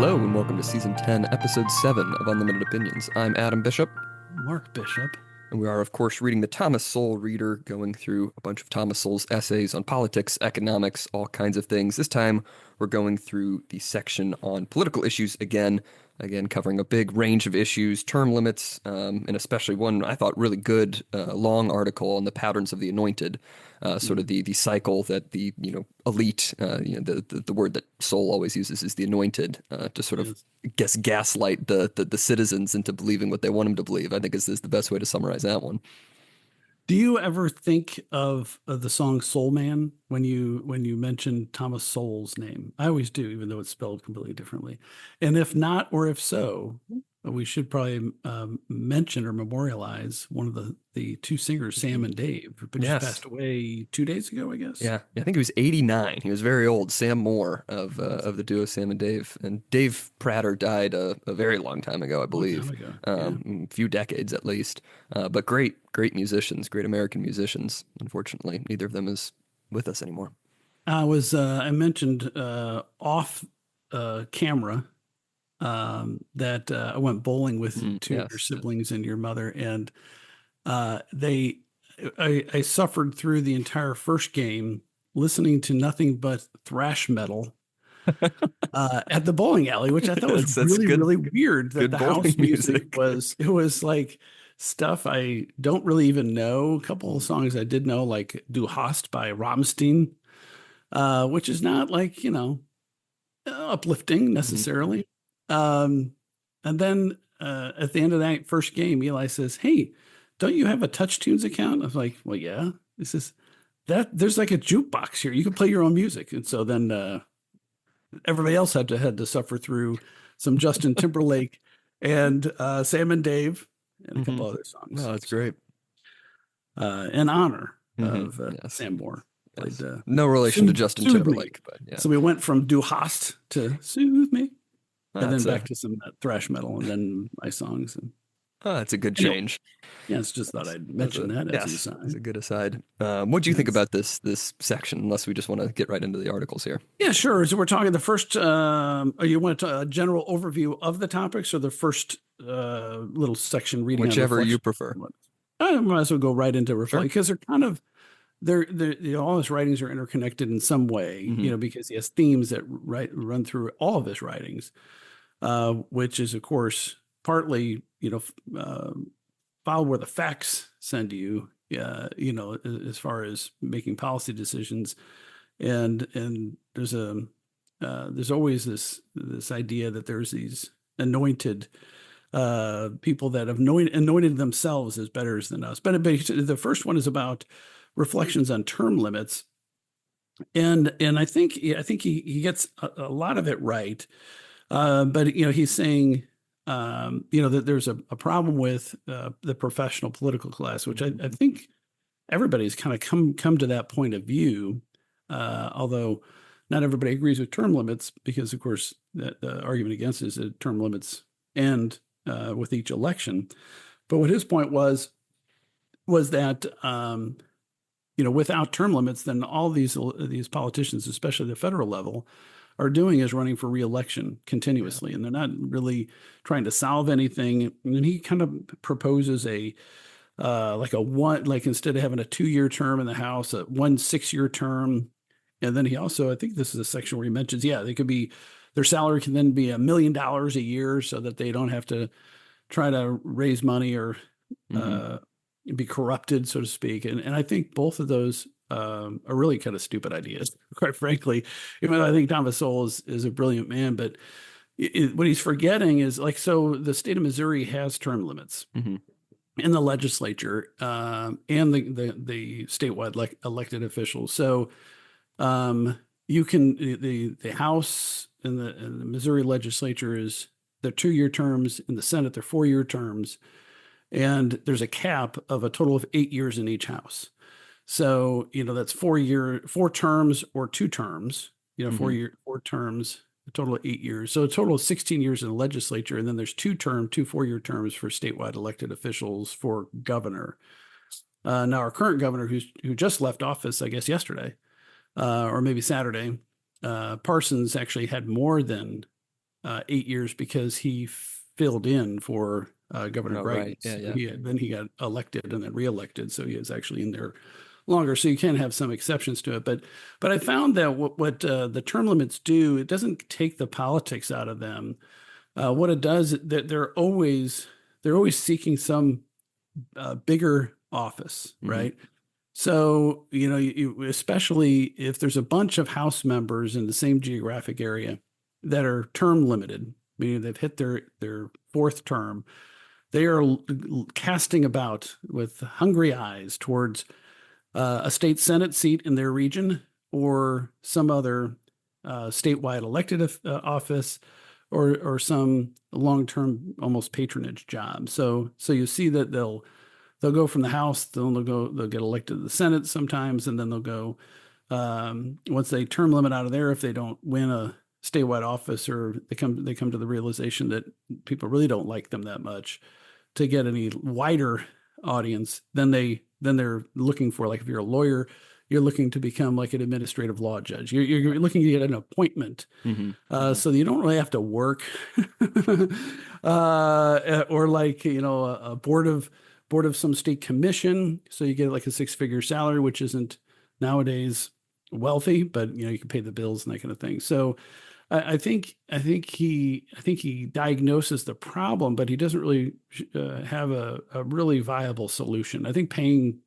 Hello and welcome to Season 10, Episode 7 of Unlimited Opinions. I'm Adam Bishop, Mark Bishop. and we are, of course, reading the Thomas Sowell Reader, going through a bunch of Thomas Sowell's essays on politics, economics, all kinds of things. This time, we're going through the section on political issues again covering a big range of issues, term limits, and especially one I thought really good, long article on the patterns of the anointed, sort of the cycle that the elite, the word that Sowell always uses is the anointed, to sort of gaslight the citizens into believing what they want them to believe. I think is the best way to summarize that one. Do you ever think of the song Soul Man when you mention Thomas Sowell's name? I always do, even though it's spelled completely differently. And if not, or if so, we should probably mention or memorialize one of the two singers, Sam and Dave, who just passed away 2 days ago, I guess. Yeah, I think he was 89. He was very old. Sam Moore of the duo Sam and Dave Prater died a very long time ago, I believe, a few decades at least. But great musicians, great American musicians. Unfortunately, neither of them is with us anymore. I mentioned off camera that I went bowling with two of your siblings and your mother, and I suffered through the entire first game listening to nothing but thrash metal at the bowling alley, which I thought was really weird. That the house music was like stuff I don't really even know. A couple of songs I did know, like Du Hast by Rammstein, which is not like uplifting necessarily. And then at the end of that first game, Eli says, "Hey, don't you have a Touch Tunes account?" I was like, "Well, yeah." He says, there's like a jukebox here. You can play your own music. And so then everybody else had to suffer through some Justin Timberlake and Sam and Dave and a couple other songs. No, that's great. In honor of Sam Moore. Yes. No relation to Justin Timberlake, but yeah. So we went from Du Hast to Soothe Me. And then back to some thrash metal, and then my songs. And that's a good change. Yeah, it's just thought I'd mention that as an aside. It's a good aside. What do you think about this section? Unless we just want to get right into the articles here. Yeah, sure. So we're talking the first. You want a general overview of the topics, or the first little section reading? Whichever you prefer. I might as well go right into reflection because they're kind of. All his writings are interconnected in some way, because he has themes that run through all of his writings. Which is, of course, partly, follow where the facts send you, as far as making policy decisions. And there's always this idea that there's these anointed people that have anointed themselves as better than us. But the first one is about reflections on term limits. And I think he gets a lot of it right. But he's saying, that there's a problem with the professional political class, which I think everybody's kind of come to that point of view, although not everybody agrees with term limits, because of course the argument against it is that term limits end with each election. But what his point was that without term limits, then all these politicians, especially the federal level, are doing is running for re-election continuously, and they're not really trying to solve anything. And he kind of proposes instead of having a 2-year term in the House, a 1 6-year term. And then he also, I think this is a section where he mentions, their salary can then be $1 million a year, so that they don't have to try to raise money or be corrupted, so to speak. And I think both of those are really kind of stupid ideas, quite frankly. Even though I think Thomas Sowell is a brilliant man, but what he's forgetting is so the state of Missouri has term limits in the legislature and the statewide elected officials. So you can the House and the Missouri legislature they're 2-year terms. In the Senate, they're 4-year terms, and there's a cap of a total of 8 years in each house. So, that's 4 terms or 2 terms, 4 terms, a total of 8 years. So a total of 16 years in the legislature. And then there's 2 4-year terms for statewide elected officials for governor. Now our current governor who just left office, I guess yesterday, or maybe Saturday, Parsons actually had more than 8 years because he filled in for Governor Oh, right. Greitens. Yeah, So yeah. then he got elected and then reelected, so he is actually in there longer. So you can have some exceptions to it, but I found that what the term limits do, it doesn't take the politics out of them. What it does, that they're always seeking some bigger office, Hmm. right? So, especially if there's a bunch of House members in the same geographic area that are term limited, meaning they've hit their fourth term, they are casting about with hungry eyes towards a state Senate seat in their region or some other statewide elected office or some long-term almost patronage job. So you see that they'll go from the House, they'll get elected to the Senate sometimes, and then they'll go once they term limit out of there if they don't win a statewide office or they come to the realization that people really don't like them that much to get any wider audience, then they're looking for, like, if you're a lawyer, you're looking to become like an administrative law judge. You're looking to get an appointment, Hmm. Hmm. so you don't really have to work, or like a board of some state commission. So you get like a six-figure salary, which isn't nowadays wealthy, but you can pay the bills and that kind of thing. So I think he diagnoses the problem, but he doesn't really have a really viable solution. I think paying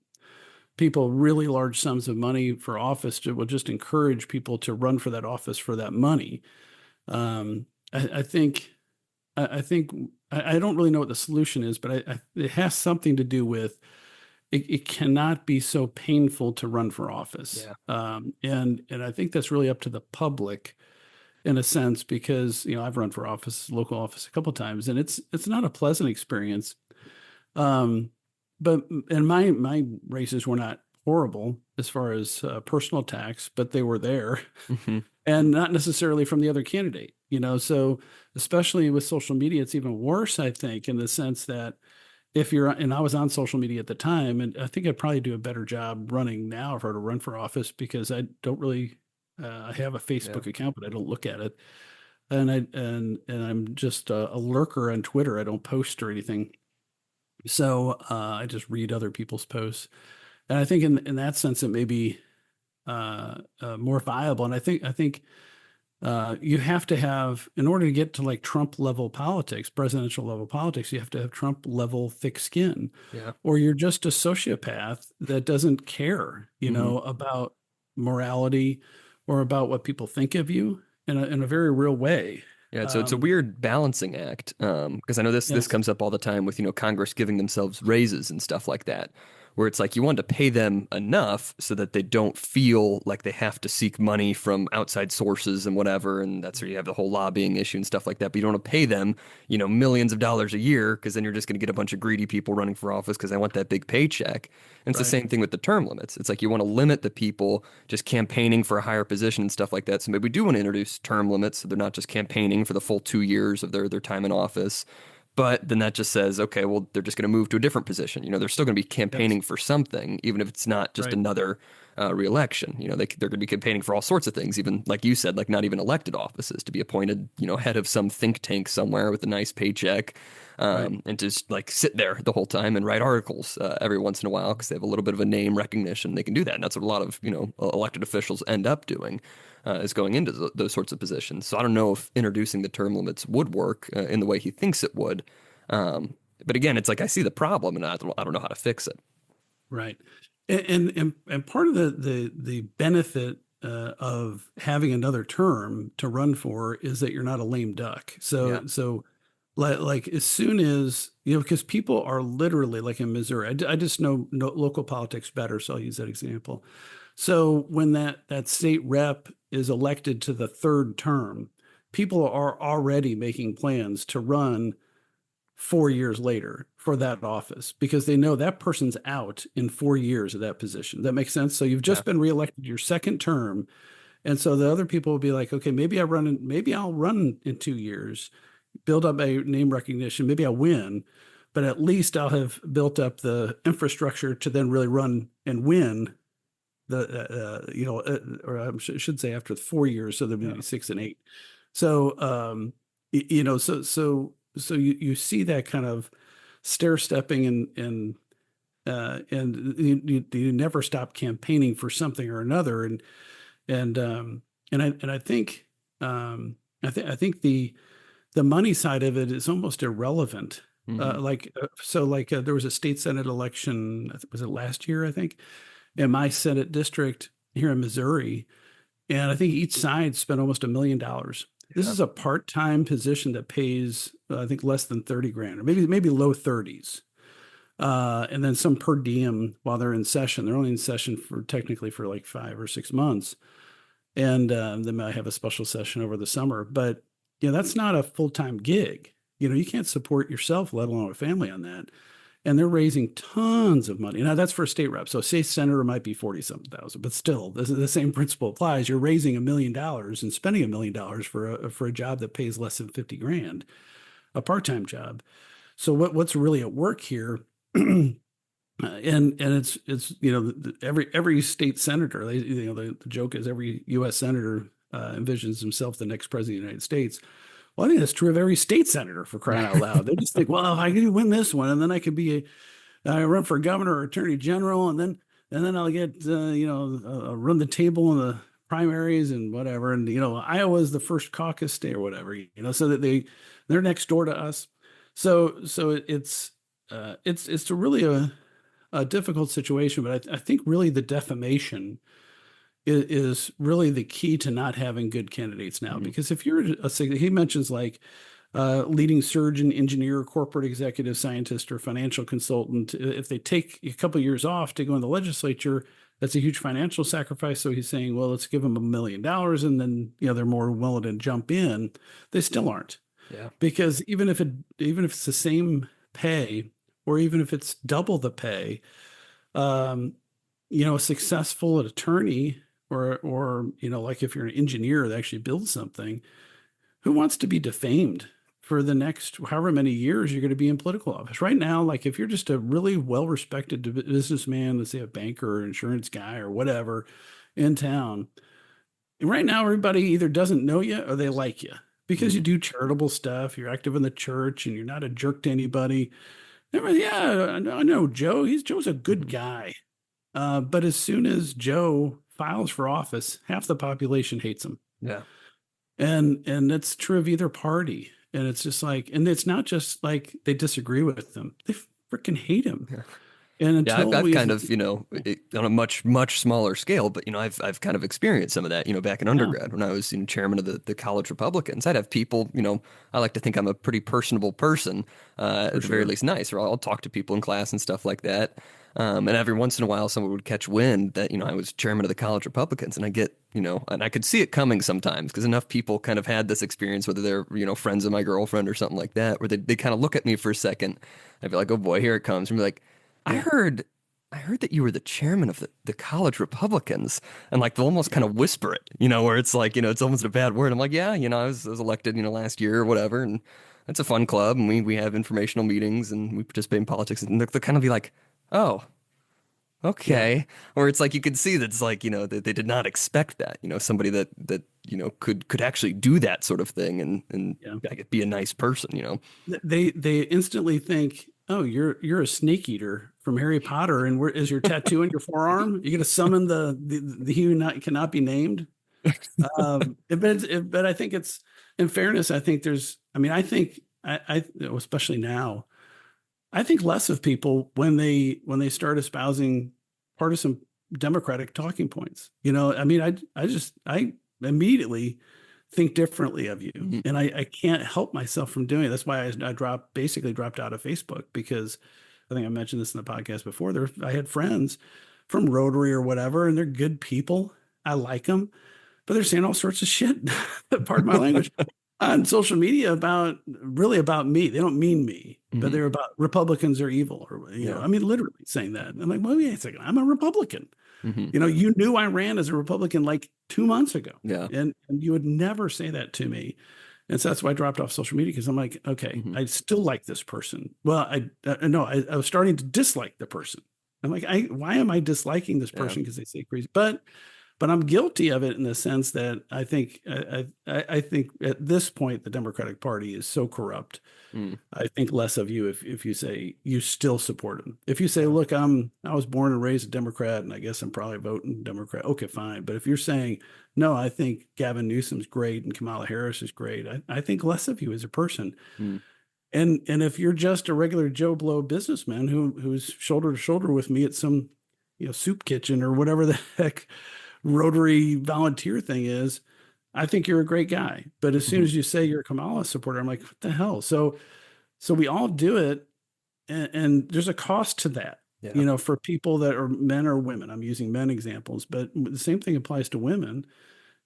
people really large sums of money for office will just encourage people to run for that office for that money. Um, I think I don't really know what the solution is, but it has something to do with it cannot be so painful to run for office. Yeah. And I think that's really up to the public in a sense, because I've run for office, local office, a couple of times, and it's not a pleasant experience. Um, but and my races were not horrible as far as personal attacks, but they were there, Hmm. and not necessarily from the other candidate. So especially with social media, it's even worse, I think, in the sense that if you're, and I was on social media at the time, and I think I'd probably do a better job running now if I were to run for office, because I don't really, I have a Yeah. Facebook account, but I don't look at it. And I'm just a lurker on Twitter. I don't post or anything. So I just read other people's posts. And I think in that sense, it may be more viable. And I think you have to have, in order to get to like Trump level politics, presidential level politics, you have to have Trump level thick skin, Yeah. or you're just a sociopath that doesn't care, Hmm. about morality or about what people think of you in a very real way. Yeah, so it's a Um, weird balancing act, because I know this yes, comes up all the time with Congress giving themselves raises and stuff like that, where it's like you want to pay them enough so that they don't feel like they have to seek money from outside sources and whatever, and that's where you have the whole lobbying issue and stuff like that. But you don't want to pay them, millions of dollars a year, because then you're just going to get a bunch of greedy people running for office because they want that big paycheck. And it's the right, same thing with the term limits. It's like you want to limit the people just campaigning for a higher position and stuff like that. So maybe we do want to introduce term limits so they're not just campaigning for the full 2 years of their time in office. But then that just says, okay, well, they're just going to move to a different position. They're still going to be yes, campaigning for something, even if it's not just right, another reelection. They're going to be campaigning for all sorts of things, even like you said, like not even elected offices, to be appointed, head of some think tank somewhere with a nice paycheck, right, and just like sit there the whole time and write articles every once in a while because they have a little bit of a name recognition. They can do that, and that's what a lot of elected officials end up doing. Is going into those sorts of positions. So I don't know if introducing the term limits would work in the way he thinks it would. Um, but again, it's like I see the problem and I don't know how to fix it. right. And part of the benefit of having another term to run for is that you're not a lame duck. Yeah. So like as soon as because people are literally, like in Missouri, I just know local politics better, so I'll use that example. So when that state rep is elected to the third term, people are already making plans to run 4 years later for that office because they know that person's out in 4 years of that position. That makes sense. So you've Yeah. just been reelected your second term, and so the other people will be like, okay, maybe I'll run in 2 years, build up a name recognition, maybe I'll win, but at least I'll have built up the infrastructure to then really run and win or I should say after 4 years, so there'll be Yeah. 6 and 8. So So you see that kind of stair stepping and you never stop campaigning for something or another. And I think I think the money side of it is almost irrelevant. Hmm. There was a state senate election, was it last year, I think, in my Senate district here in Missouri, and I think each side spent almost $1 million. This Yeah. is a part-time position that pays, I think, less than 30 grand, or maybe low 30s. And then some per diem while they're in session. They're only in session for technically for like 5 or 6 months, and they might have a special session over the summer. But that's not a full-time gig. You can't support yourself, let alone a family, on that. And they're raising tons of money. Now that's for a state rep. So a state senator might be 40 something thousand, but still, the same principle applies. You're raising $1 million and spending $1 million for a job that pays less than 50 grand, a part-time job. So what's really at work here? And it's every state senator, the joke is every U.S. senator envisions himself the next president of the United States. Well, I think that's true of every state senator, for crying out loud. They just think, well, I could win this one, and then I could I run for governor or attorney general, and then I'll get run the table in the primaries and whatever. And Iowa's the first caucus state or whatever. So that they're next door to us. So it's really a difficult situation. But I think really the defamation is really the key to not having good candidates now. Hmm. Because if you're he mentions like leading surgeon, engineer, corporate executive, scientist, or financial consultant, if they take a couple of years off to go in the legislature, that's a huge financial sacrifice. So he's saying, well, let's give them $1 million, and then they're more willing to jump in. They still aren't, Yeah. because even if it's the same pay, or even if it's double the pay, um, a successful attorney, or like if you're an engineer that actually builds something, who wants to be defamed for the next however many years you're going to be in political office? Right now, like if you're just a really well-respected businessman, let's say a banker or insurance guy or whatever in town, right now everybody either doesn't know you or they like you because you Hmm. do charitable stuff, you're active in the church, and you're not a jerk to anybody. Yeah, I know Joe. Joe's a good Hmm. guy. But as soon as Joe files for office, half the population hates him. Yeah. And that's true of either party. And it's just like, and it's not just like they disagree with him; they freaking hate him. And Yeah, I've, until I've we, as kind a, of, on a much, much smaller scale, but, I've kind of experienced some of that, back in yeah, undergrad when I was, chairman of the college Republicans. I'd have people, I like to think I'm a pretty personable person, for at the very sure, least nice, or I'll talk to people in class and stuff like that. And every once in a while, someone would catch wind that, I was chairman of the college Republicans, and and I could see it coming sometimes because enough people kind of had this experience, whether they're, friends of my girlfriend or something like that, where they kind of look at me for a second. I'd be like, oh boy, here it comes. And be like, I yeah, heard I heard that you were the chairman of the college Republicans, and like they'll almost kind yeah, of whisper it, where it's like, it's almost a bad word. I'm like, yeah, I was elected, last year or whatever, and it's a fun club, and we have informational meetings and we participate in politics, and they'll kind of be like, oh, yeah, okay, or it's like you could see that it's like, that they did not expect that, somebody that could actually do that sort of thing and yeah. like, be a nice person. They instantly think, oh, you're a snake eater from Harry Potter, and where is your tattoo on your forearm? You're gonna summon the he who cannot be named. But I think it's, in fairness, I think I think especially now, I think less of people when they start espousing partisan Democratic talking points. I immediately think differently of you, Mhm. and I can't help myself from doing it. That's why I basically dropped out of Facebook, because I think I mentioned this in the podcast before. I had friends from Rotary or whatever, and they're good people. I like them, but they're saying all sorts of shit. Pardon my language, on social media about me. They don't mean me, but Mhm. they're about Republicans are evil, or Yeah. I mean, literally saying that. I'm like, well, wait a second, I'm a Republican. Hmm. You knew I ran as a Republican like 2 months ago, Yeah. and you would never say that to me. And so that's why I dropped off social media, because I'm like, okay, Hmm. I still like this person. Well, no, I was starting to dislike the person. I'm like, why am I disliking this Yeah. person because they say crazy? But but I'm guilty of it in the sense that I think at this point the Democratic Party is so corrupt. Mm. I think less of you if you say you still support him. If you say, Yeah. look, I was born and raised a Democrat, and I guess I'm probably voting Democrat. Okay, fine. But if you're saying no, I think Gavin Newsom's great and Kamala Harris is great, I think less of you as a person. Mm. And if you're just a regular Joe Blow businessman who's shoulder to shoulder with me at some soup kitchen or whatever the heck Rotary volunteer thing is, I think you're a great guy. But as soon Mhm. as you say you're a Kamala supporter, I'm like, what the hell? So we all do it, and there's a cost to that. Yeah. For people that are men or women. I'm using men examples, but the same thing applies to women.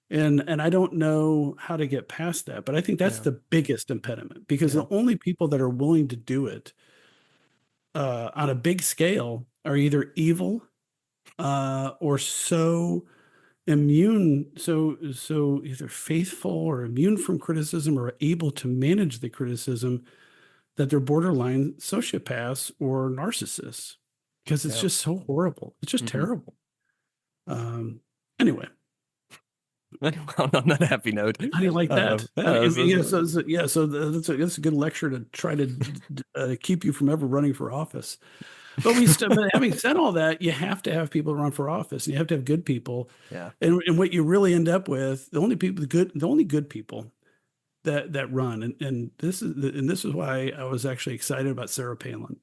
And I don't know how to get past that, but I think that's Yeah. the biggest impediment because Yeah. the only people that are willing to do it on a big scale are either evil or so immune, so either faithful or immune from criticism or able to manage the criticism that they're borderline sociopaths or narcissists because it's Yeah. just so horrible. It's just Hmm. terrible. Um, anyway, On that happy note, how do you like that? yeah, Yeah, that's a good lecture to try to keep you from ever running for office. But having said all that, you have to have people run for office, and you have to have good people. yeah. And what you really end up with, the only good people that run, and this is why I was actually excited about Sarah Palin.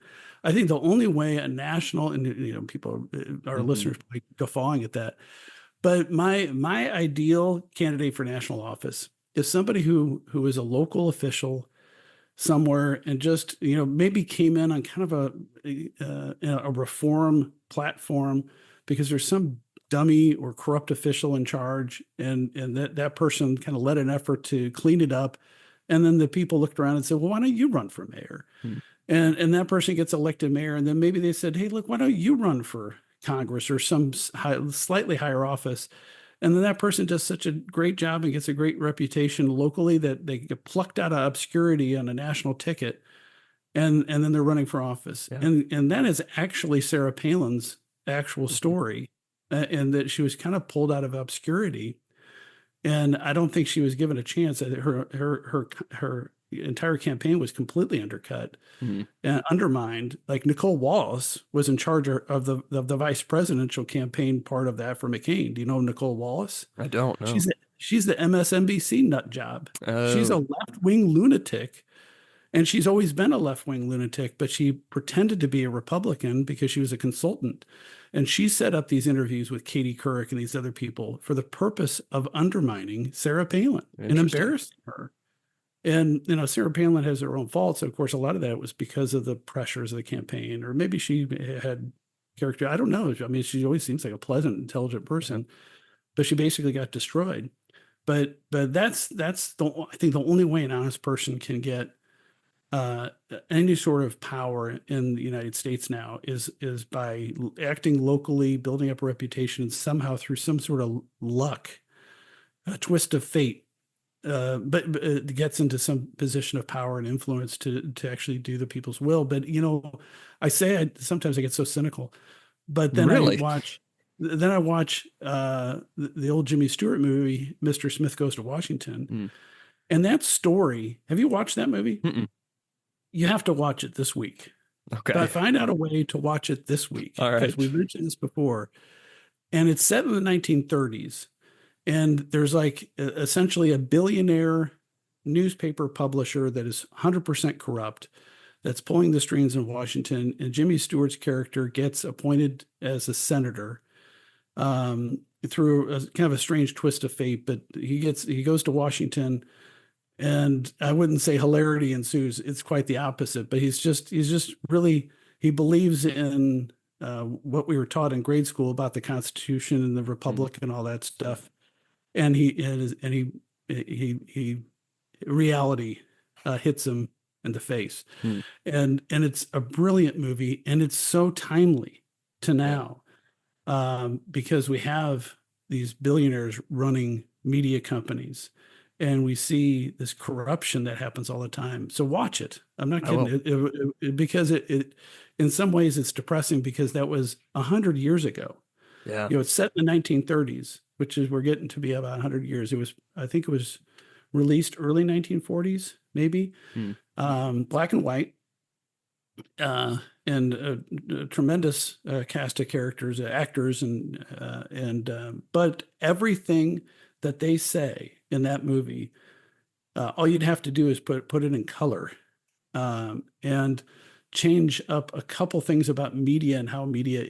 I think the only way a national, and people, our Hmm. listeners, like guffawing at that, but my ideal candidate for national office is somebody who is a local official somewhere and just maybe came in on kind of a reform platform because there's some dummy or corrupt official in charge, and that person kind of led an effort to clean it up, and then the people looked around and said, well, why don't you run for mayor? And that person gets elected mayor, and then maybe they said, hey, look, why don't you run for Congress or some slightly higher office? And then that person does such a great job and gets a great reputation locally that they get plucked out of obscurity on a national ticket, and then they're running for office. Yeah. And that is actually Sarah Palin's actual Hmm. story, and that she was kind of pulled out of obscurity. And I don't think she was given a chance. Her entire campaign was completely undercut Hmm. and undermined. Like Nicole Wallace was in charge of the vice presidential campaign part of that for McCain. Do you know Nicole Wallace? I don't know. She's the MSNBC nut job. She's a Oh. left wing lunatic, and she's always been a left wing lunatic. But she pretended to be a Republican because she was a consultant, and she set up these interviews with Katie Couric and these other people for the purpose of undermining Sarah Palin and Interesting. embarrassing her. And Sarah Palin has her own faults. Of course, a lot of that was because of the pressures of the campaign, or maybe she had character. I don't know. I mean, she always seems like a pleasant, intelligent Yeah. person, but she basically got destroyed. But that's I think the only way an honest person can get uh, any sort of power in the United States now is by acting locally, building up a reputation, and somehow through some sort of luck, a twist of fate, but it gets into some position of power and influence to actually do the people's will. But sometimes I get so cynical, but Really? then I watch the old Jimmy Stewart movie, Mr. Smith Goes to Washington, Mm. and that story. Have you watched that movie? Mm-mm. You have to watch it this week. Okay. But find out a way to watch it this week All because right. we've mentioned this before, and it's set in the 1930s. And there's like essentially a billionaire newspaper publisher that is 100% corrupt that's pulling the strings in Washington. And Jimmy Stewart's character gets appointed as a senator through a kind of a strange twist of fate. But he goes to Washington, and I wouldn't say hilarity ensues. It's quite the opposite. But he's just really he believes in what we were taught in grade school about the Constitution and the Mm. Republic and all that stuff, and he reality hits him in the face, Mm. and it's a brilliant movie, and it's so timely to Yeah. now, because we have these billionaires running media companies, and we see this corruption that happens all the time. So watch it. I'm not I kidding. will. Because it in some ways it's depressing because that was 100 years ago. Yeah. It's set in the 1930s. which is we're getting to be about 100 years. I think it was released early 1940s, maybe, Hmm. black and white, uh, and a tremendous cast of characters, actors, but everything that they say in that movie, all you'd have to do is put it in color, and change up a couple things about media and how media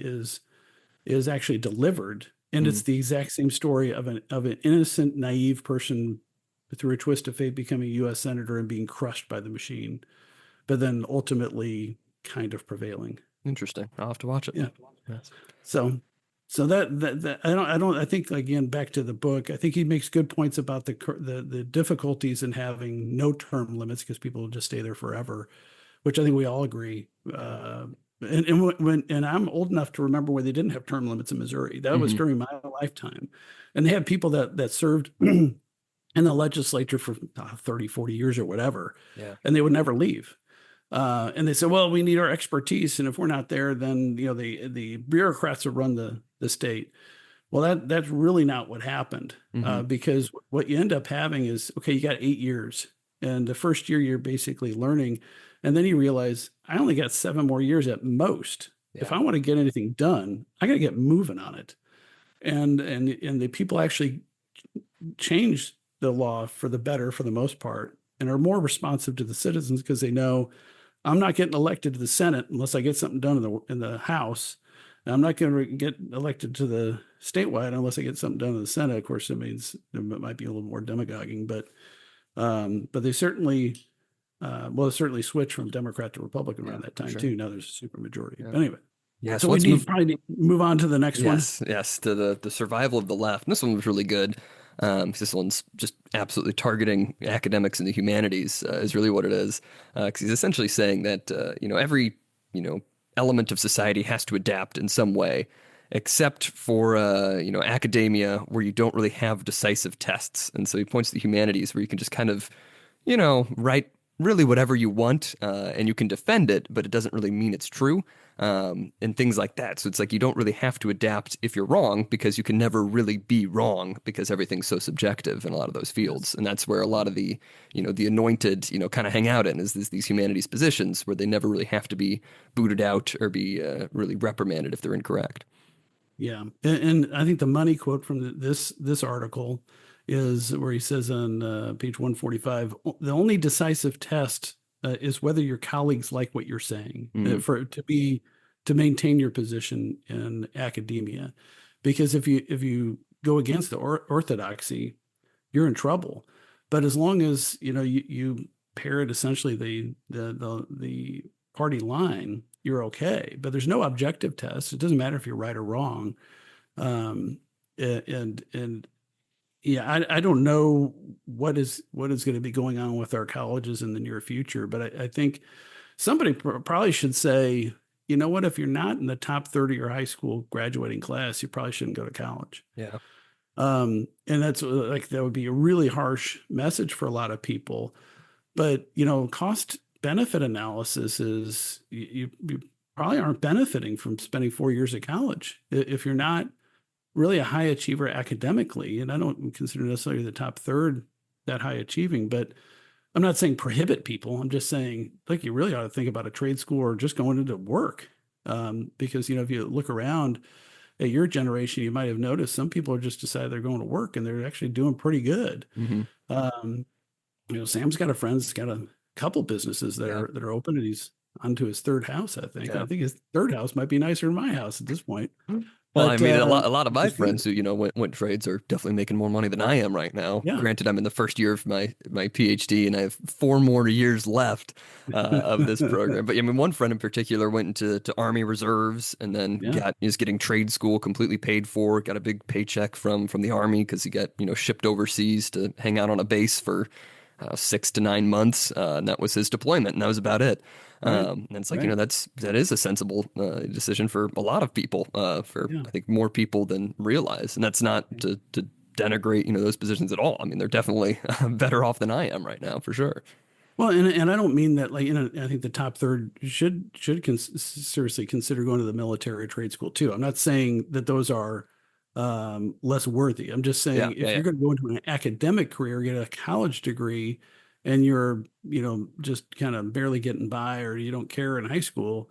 is actually delivered. And Hmm. it's the exact same story of an innocent, naive person through a twist of fate becoming a U.S. senator and being crushed by the machine, but then ultimately kind of prevailing. Interesting. I'll have to watch it. Yeah. Yes. So, so that I think again back to the book. I think he makes good points about the difficulties in having no term limits because people will just stay there forever, which I think we all agree. And I'm old enough to remember when they didn't have term limits in Missouri. That was Hmm. during my lifetime, and they had people that served in the legislature for 30, 40 years or whatever, Yeah. and they would never leave. And they said, well, we need our expertise, and if we're not there, then the bureaucrats will run the state. Well, that's really not what happened, Hmm. because what you end up having is, okay, you got 8 years, and the first year you're basically learning, and then you realize I only got 7 more years at most. If Yeah. I want to get anything done, I got to get moving on it. And the people actually change the law for the better for the most part, and are more responsive to the citizens because they know I'm not getting elected to the Senate unless I get something done in the House. And I'm not going to get elected to the statewide unless I get something done in the Senate. Of course, it means there might be a little more demagoguing, but they certainly they certainly switched from Democrat to Republican Yeah, around that for time sure. too. Now there's a super majority. Yeah. But anyway, Yeah. so So we let's move. probably need to move on to the next one. Yes, yes, to the survival of the left. And this one was really good. This one's just absolutely targeting academics and the humanities is really what it is. Because he's essentially saying that every element of society has to adapt in some way, except for academia where you don't really have decisive tests. And so he points to the humanities where you can just kind of write really whatever you want, and you can defend it, but it doesn't really mean it's true, and things like that. So it's like you don't really have to adapt if you're wrong because you can never really be wrong because everything's so subjective in a lot of those Yes. fields, and that's where a lot of the anointed kind of hang out in is these humanities positions where they never really have to be booted out or be really reprimanded if they're incorrect. Yeah, and I think the money quote from this article is where he says on page 145, the only decisive test is whether your colleagues like what you're saying Mm, for to maintain your position in academia, because if you go against the orthodoxy, you're in trouble. But as long as you parrot essentially the party line, you're okay. But there's no objective test. It doesn't matter if you're right or wrong. Um, and yeah, I don't know what is going to be going on with our colleges in the near future, but I think somebody probably should say, you know what, if you're not in the top 30 of your high school graduating class, you probably shouldn't go to college. yeah. And that's like that would be a really harsh message for a lot of people. But cost benefit analysis is you probably aren't benefiting from spending 4 years at college if you're not really a high achiever academically. And I don't consider necessarily the top third that high achieving, but I'm not saying prohibit people. I'm just saying, like, you really ought to think about a trade school or just going into work. Because, if you look around at your generation, you might have noticed some people are just decided they're going to work and they're actually doing pretty good. Hmm. Um, Sam's got a friend that's got a couple businesses that Yeah. are open, and he's onto his third house, I think. Yeah. I think his third house might be nicer than my house at this point. Well, I But mean, a lot of which my is friends good. who went trades are definitely making more money than I am right now. Yeah. Granted, I'm in the first year of my PhD, and I have 4 more years left of this program. But I mean, one friend in particular went into Army Reserves, and then Yeah. is getting trade school completely paid for. Got a big paycheck from the Army because he got shipped overseas to hang out on a base for 6 to 9 months, and that was his deployment, and that was about it. Right. And it's like, Right. that is a sensible decision for a lot of people, for Yeah. I think more people than realize. And that's not to denigrate, those positions at all. I mean, they're definitely better off than I am right now, for sure. Well, and I don't mean that like, I think the top third should seriously consider going to the military or trade school too. I'm not saying that those are less worthy. I'm just Yeah, saying yeah, if yeah. you're going to go into an academic career, get a college degree, and you're, just kind of barely getting by, or you don't care in high school,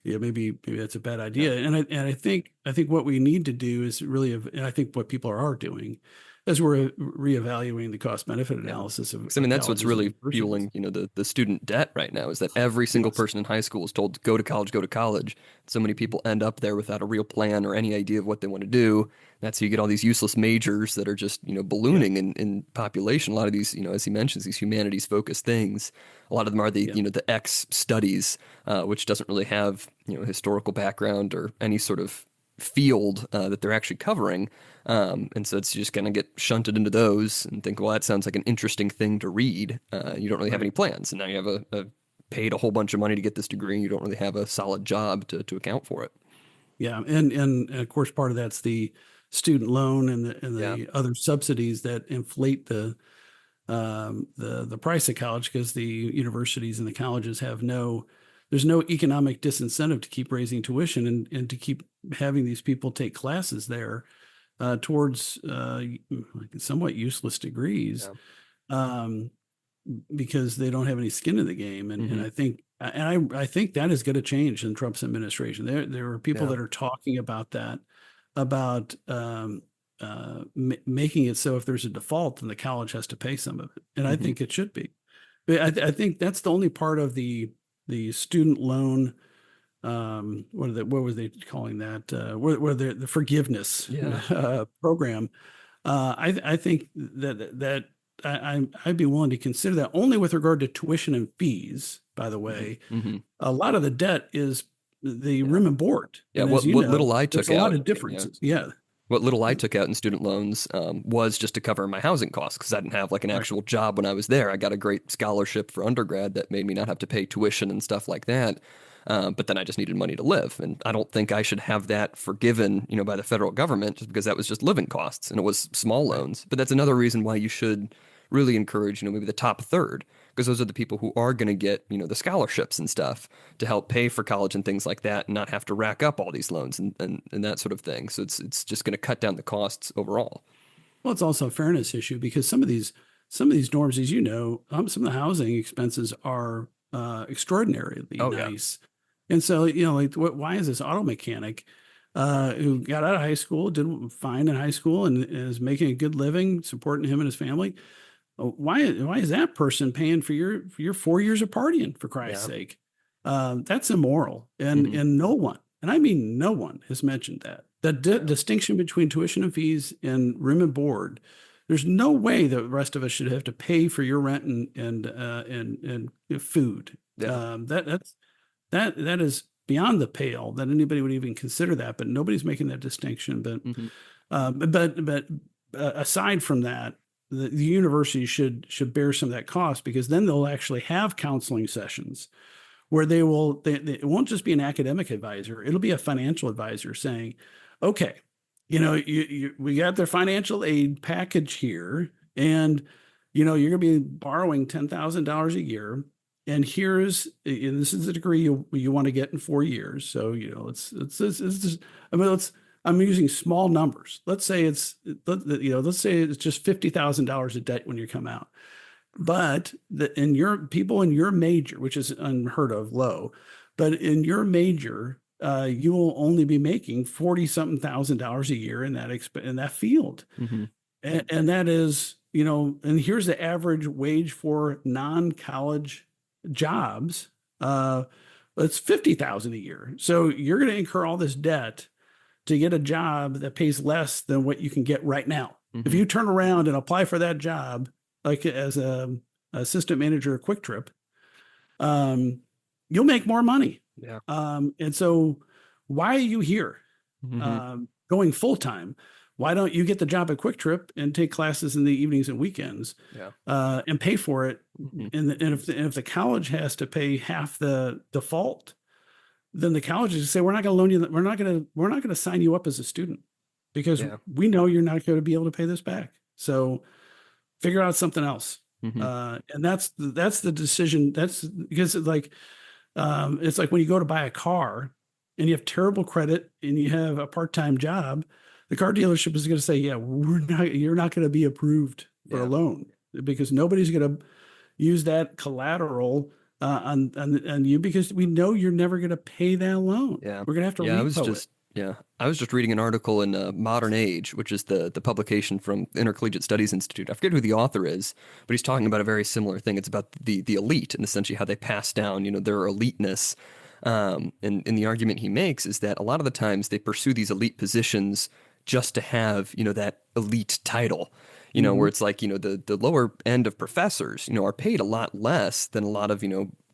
yeah, maybe that's a bad Yeah. idea. And I think what we need to do is really, and I think what people are doing is we're reevaluating the cost benefit Yeah. analysis of, 'Cause, I of mean, that's what's colleges and really universities. fueling, the student debt right now is that every single Yes. person in high school is told to go to college, go to college. So many people end up there without a real plan or any idea of what they want to do. That's how you get all these useless majors that are just, Yeah. ballooning in population. A lot of these, as he mentions, these humanities focused things. A lot of them are the, Yeah. the X studies, which doesn't really have, historical background or any sort of field that they're actually covering. And so it's just going to get shunted into those and think, well, that sounds like an interesting thing to read. You don't really have Right. any plans. And now you have a paid a whole bunch of money to get this degree. And you don't really have a solid job to account for it. Yeah. And of course, part of that's the student loan and Yeah. the other subsidies that inflate the price of college, because the universities and the colleges have there's no economic disincentive to keep raising tuition and to keep having these people take classes there towards somewhat useless degrees, Yeah. um, because they don't have any skin in the game. And Hmm. I think that is going to change in Trump's administration. There are people Yeah. that are talking about that, about making it so if there's a default, then the college has to pay some of it, and I Hmm. think it should be. But I think that's the only part of the student loan. What was they calling that? Where the forgiveness Yeah. program. I think that I'd be willing to consider that, only with regard to tuition and fees. By the Hmm. way, Hmm. a lot of the debt is the Yeah. room and board, Yeah. and as What you what know, little I there's took a lot out. of Yeah. differences. Yeah, What little I took out in student loans was just to cover my housing costs because I didn't have like an right. actual job when I was there. I got a great scholarship for undergrad that made me not have to pay tuition and stuff like that. But then I just needed money to live, and I don't think I should have that forgiven, by the federal government just because that was just living costs and it was small Right. loans. But that's another reason why you should really encourage, maybe the top third, because those are the people who are going to get, the scholarships and stuff to help pay for college and things like that and not have to rack up all these loans and that sort of thing. So it's just going to cut down the costs overall. Well, it's also a fairness issue, because some of these dorms, as you know, some of the housing expenses are extraordinarily Oh yeah. nice. And so, like, why is this auto mechanic who got out of high school, did fine in high school, and is making a good living, supporting him and his family? Why is that person paying for your 4 years of partying, for Christ's Yeah. sake? That's immoral, and Hmm. and no one, and I mean no one, has mentioned that. The Yeah. distinction between tuition and fees and room and board. There's no way the rest of us should have to pay for your rent and food. Yeah. That is beyond the pale that anybody would even consider that. But nobody's making that distinction. But Hmm. aside from that, the university should bear some of that cost, because then they'll actually have counseling sessions where it won't just be an academic advisor, it'll be a financial advisor saying, okay, we got their financial aid package here, and you're going to be borrowing $10,000 a year, and this is the degree you want to get in 4 years. So let's just, I mean, I'm using small numbers. Let's say it's just $50,000 of debt when you come out. But in your people in your major, which is unheard of low, but in your major, you will only be making 40 something $1,000 a year in that field. Hmm. And that is, and here's the average wage for non-college jobs. It's 50,000 a year. So you're going to incur all this debt to get a job that pays less than what you can get right now. If Hmm. you turn around and apply for that job, like as a assistant manager at Quick Trip, um, you'll make more money. Yeah. And so, why are you here Hmm. going full time? Why don't you get the job at Quick Trip and take classes in the evenings and weekends, Yeah. and pay for it? Hmm. And if the college has to pay half the default, then the colleges say, we're not going to loan you. We're not going to sign you up as a student, because Yeah. we know you're not going to be able to pay this back. So figure out something else. Hmm. And that's the decision. That's because it's like when you go to buy a car and you have terrible credit and you have a part-time job, the car dealership is going to say, yeah, you're not going to be approved for a Yeah. loan because nobody's going to use that collateral on you because we know you're never going to pay that loan. Yeah. We're going to have to Yeah, repo it. I was just reading an article in Modern Age, which is the publication from Intercollegiate Studies Institute. I forget who the author is, but he's talking about a very similar thing. It's about the elite and essentially how they pass down, their eliteness. And the argument he makes is that a lot of the times they pursue these elite positions just to have, that elite title. Where Hmm. it's like, the lower end of professors, are paid a lot less than a lot of,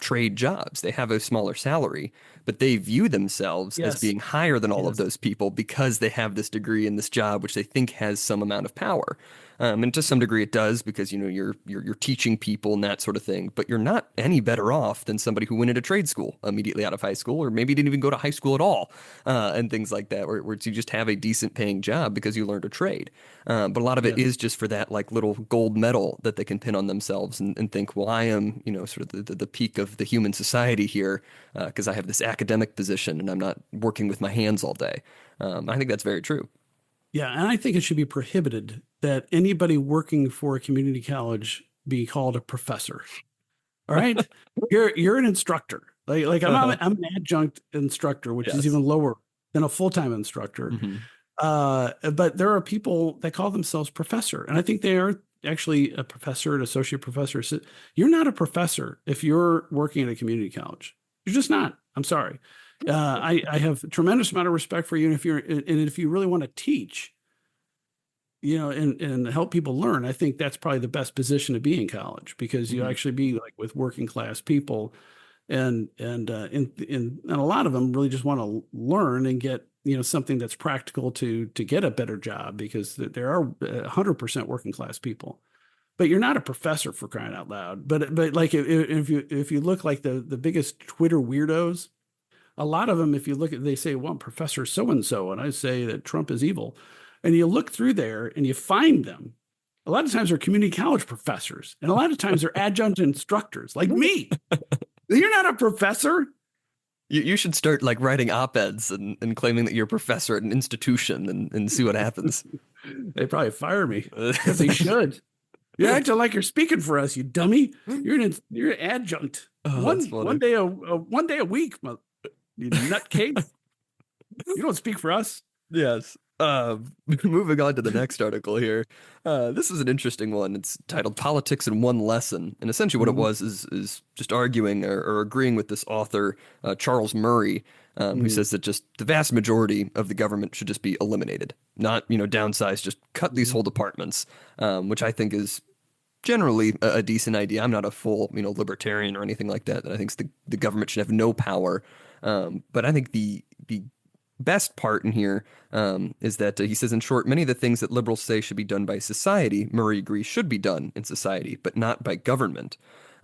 trade jobs. They have a smaller salary, but they view themselves as Yes. being higher than all of Yes. those people because they have this degree in this job, which they think has some amount of power. And to some degree, it does because you're teaching people and that sort of thing. But you're not any better off than somebody who went into trade school immediately out of high school, or maybe didn't even go to high school at all, and things like that, where you just have a decent paying job because you learned a trade. But a lot of it Yes. is just for that like little gold medal that they can pin on themselves and think, well, I am sort of the peak of the human society here because I have this academic position and I'm not working with my hands all day. I think that's very true. Yeah, and I think it should be prohibited that anybody working for a community college be called a professor. All right, you're an instructor. Uh-huh. I'm an adjunct instructor, which is Yes. even lower than a full-time instructor. Hmm. But there are people that call themselves professor, and I think they are actually a professor, an associate professor. So you're not a professor if you're working at a community college. You're just not. I'm sorry. I have a tremendous amount of respect for you, and if you really want to teach, and help people learn, I think that's probably the best position to be in college because you Hmm. actually be like with working class people, and a lot of them really just want to learn and get something that's practical to get a better job because there are 100% working class people. But you're not a professor for crying out loud. But like if you look like the biggest Twitter weirdos, a lot of them, if you look at, they say, well, I'm Professor so and so, and I say that Trump is evil. And you look through there and you find them. A lot of times they're community college professors, and a lot of times they're adjunct instructors like me. You're not a professor. You should start like writing op-eds and claiming that you're a professor at an institution and see what happens. They probably fire me because they should. You're acting like you're speaking for us, you dummy. You're an adjunct. Oh, that's One funny. day one day a week, you nutcase. You don't speak for us. Yes. Moving on to the next article here. This is an interesting one. It's titled "Politics in One Lesson," and essentially what it Mhm. was is just arguing or agreeing with this author, Charles Murray, who Mhm. says that just the vast majority of the government should just be eliminated, not downsized. Just cut these Mhm. whole departments, which I think is generally a decent idea. I'm not a full libertarian or anything like that. That I think the government should have no power. But I think the best part in here is that he says, in short, many of the things that liberals say should be done by society, Murray agrees should be done in society, but not by government.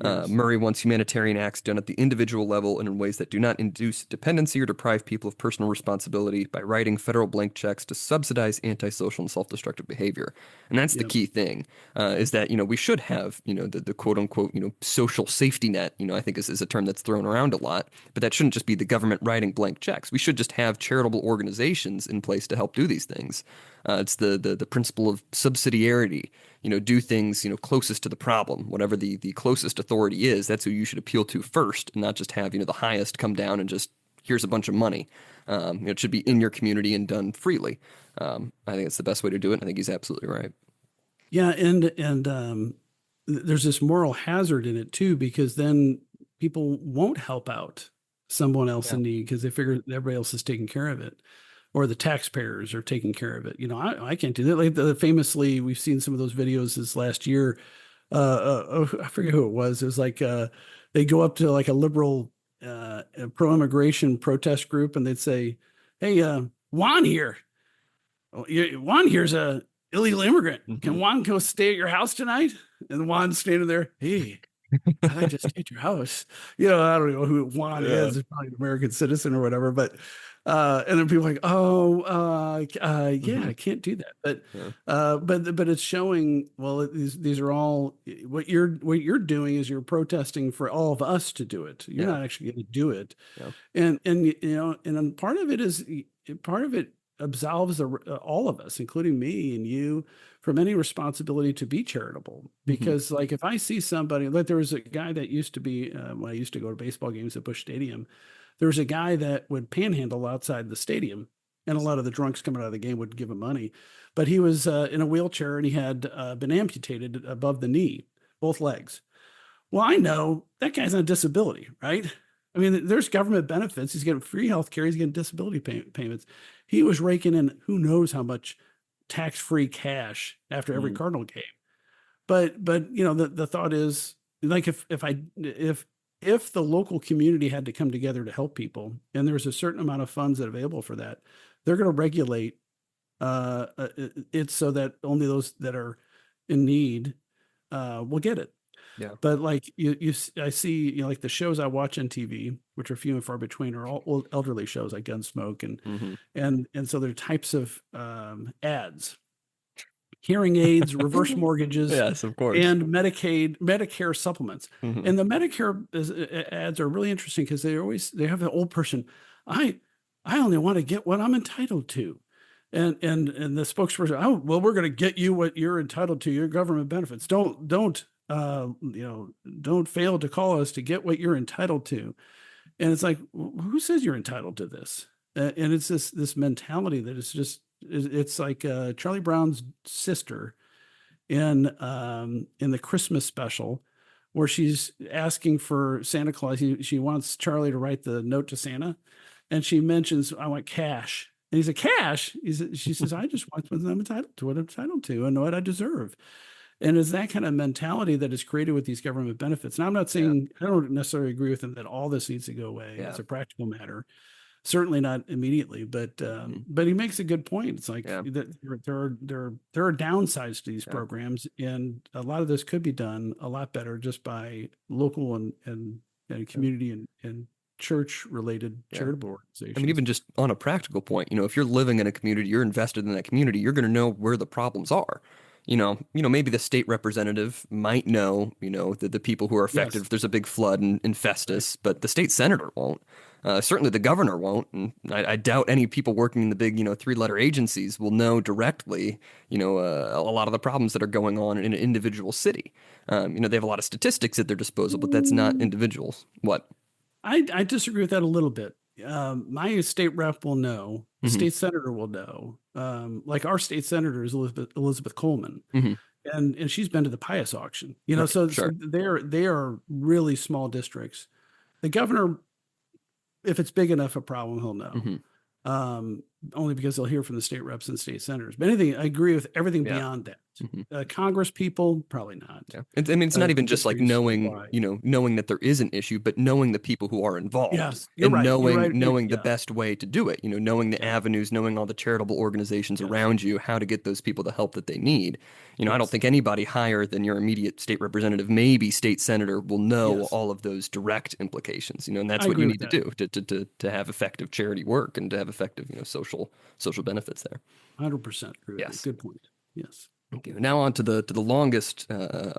Yes. Murray wants humanitarian acts done at the individual level and in ways that do not induce dependency or deprive people of personal responsibility by writing federal blank checks to subsidize antisocial and self-destructive behavior. And that's the Yep. key thing, is that, we should have, the quote unquote, social safety net, I think is a term that's thrown around a lot, but that shouldn't just be the government writing blank checks. We should just have charitable organizations in place to help do these things. It's the principle of subsidiarity. Do things closest to the problem, whatever the closest authority is. That's who you should appeal to first, and not just have the highest come down and just here's a bunch of money. It should be in your community and done freely. I think it's the best way to do it. I think he's absolutely right. Yeah, and there's this moral hazard in it too, because then people won't help out someone else Yeah. in need because they figure everybody else is taking care of it, or the taxpayers are taking care of it. I can't do that. Like famously, we've seen some of those videos this last year. I forget who it was. It was like they go up to like a liberal pro-immigration protest group, and they'd say, "Hey, Juan here. Juan here's a illegal immigrant. Can Hmm. Juan go stay at your house tonight?" And Juan's standing there. Hey, I'd like to stay at your house. I don't know who Juan Yeah. is. It's probably an American citizen or whatever. But and then people are like, oh, yeah, Hmm. I can't do that. But Yeah. but it's showing. Well, these are all what you're doing is you're protesting for all of us to do it. You're Yeah. not actually going to do it. Yeah. And part of it is part of it. absolves all of us, including me and you, from any responsibility to be charitable. Hmm. Because, like, if I see somebody, like, there was a guy that used to be, when I used to go to baseball games at Busch Stadium, there was a guy that would panhandle outside the stadium, and a lot of the drunks coming out of the game would give him money. But he was in a wheelchair, and he had been amputated above the knee, both legs. Well, I know that guy's on disability, right? I mean, there's government benefits. He's getting free health care. He's getting disability payments. He was raking in who knows how much tax-free cash after every Mm. Cardinal game. But the thought is, like, if the local community had to come together to help people, and there's a certain amount of funds that are available for that, they're going to regulate it so that only those that are in need will get it. Yeah. But, like, I see, like, the shows I watch on TV, which are few and far between, are all old elderly shows like Gunsmoke, and Hmm. so there are types of ads, hearing aids, reverse mortgages, Yes, of course. and Medicare supplements. Hmm. And the Medicare ads are really interesting because they have the old person. I only want to get what I'm entitled to. And the spokesperson, oh, well, we're going to get you what you're entitled to, your government benefits. Don't fail to call us to get what you're entitled to. And it's like, who says you're entitled to this? And it's this mentality that is just, it's like Charlie Brown's sister in the Christmas special, where she's asking for Santa Claus. She wants Charlie to write the note to Santa, and she mentions, "I want cash." And he's like, "Cash?" She says, "I just want what I'm entitled to, and what I deserve." And it's that kind of mentality that is created with these government benefits. Now, I'm not Yeah. saying, I don't necessarily agree with him that all this needs to go away Yeah. as a practical matter. Certainly not immediately, Hmm. but he makes a good point. It's like Yeah. that there are downsides to these Yeah. programs, and a lot of this could be done a lot better just by local and Yeah. community and church related Yeah. charitable I mean, organizations. even just on a practical point, if you're living in a community, you're invested in that community, you're going to know where the problems are. Maybe the state representative might know, the people who are affected Yes, if there's a big flood in right. Festus, but the state senator won't. Certainly the governor won't. And I doubt any people working in the big, three-letter agencies will know directly, a lot of the problems that are going on in an individual city. They have a lot of statistics at their disposal, but that's not Mm, individuals. What? I disagree with that a little bit. My state rep will know. The Hmm. state senator will know. Like, our state senator is Elizabeth Coleman, Hmm. and she's been to the Pius auction. Right. So Sure. they are really small districts. The governor, if it's big enough a problem, he'll know. Hmm. Um, Only because they'll hear from the state reps and state senators. But anything, I agree with everything Yeah. beyond that. Hmm. Congress people, probably not. Yeah. I mean, it's not even just like Districts, knowing, why? knowing that there is an issue, but knowing the people who are involved Yes, you're and right. You're knowing right. knowing the Yeah, best way to do it, knowing the yeah, avenues, knowing all the charitable organizations yes, around you, how to get those people the help that they need. I don't yes, think anybody higher than your immediate state representative, maybe state senator, will know yes. all of those direct implications, and that's I what you agree with need to that. do to have effective charity work and to have effective, social benefits there. 100% agree with you. Yes. Good point. Yes, Okay, now on to the longest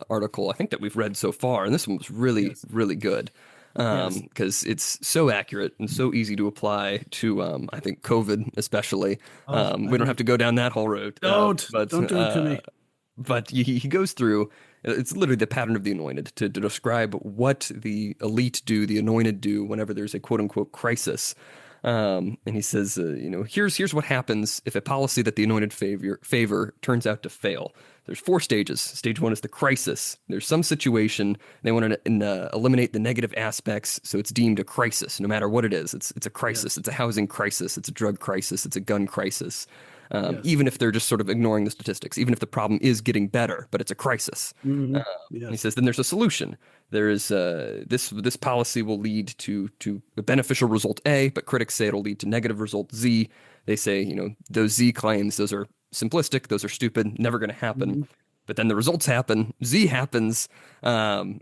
article I think that we've read so far, and this one was really yes, really good yes. because it's so accurate and so easy to apply to I think COVID especially. Oh, We don't have to go down that whole road, but don't do it to me. he goes through. It's literally the pattern of the anointed to describe what the elite do, the anointed do whenever there's a quote unquote crisis. And he says, here's what happens if a policy that the anointed favor turns out to fail. There's four stages. Stage one is the crisis. There's some situation they want to eliminate the negative aspects, so it's deemed a crisis, no matter what it is. It's a crisis. Yes, It's a housing crisis. It's a drug crisis. It's a gun crisis. yes, Even if they're just sort of ignoring the statistics, even if the problem is getting better, but it's a crisis. hmm, He yes, says, then there's a solution. There is this policy will lead to a beneficial result A, but critics say it'll lead to negative result Z. They say, those Z claims, those are simplistic, those are stupid, never going to happen. hmm, But then the results happen, Z happens, and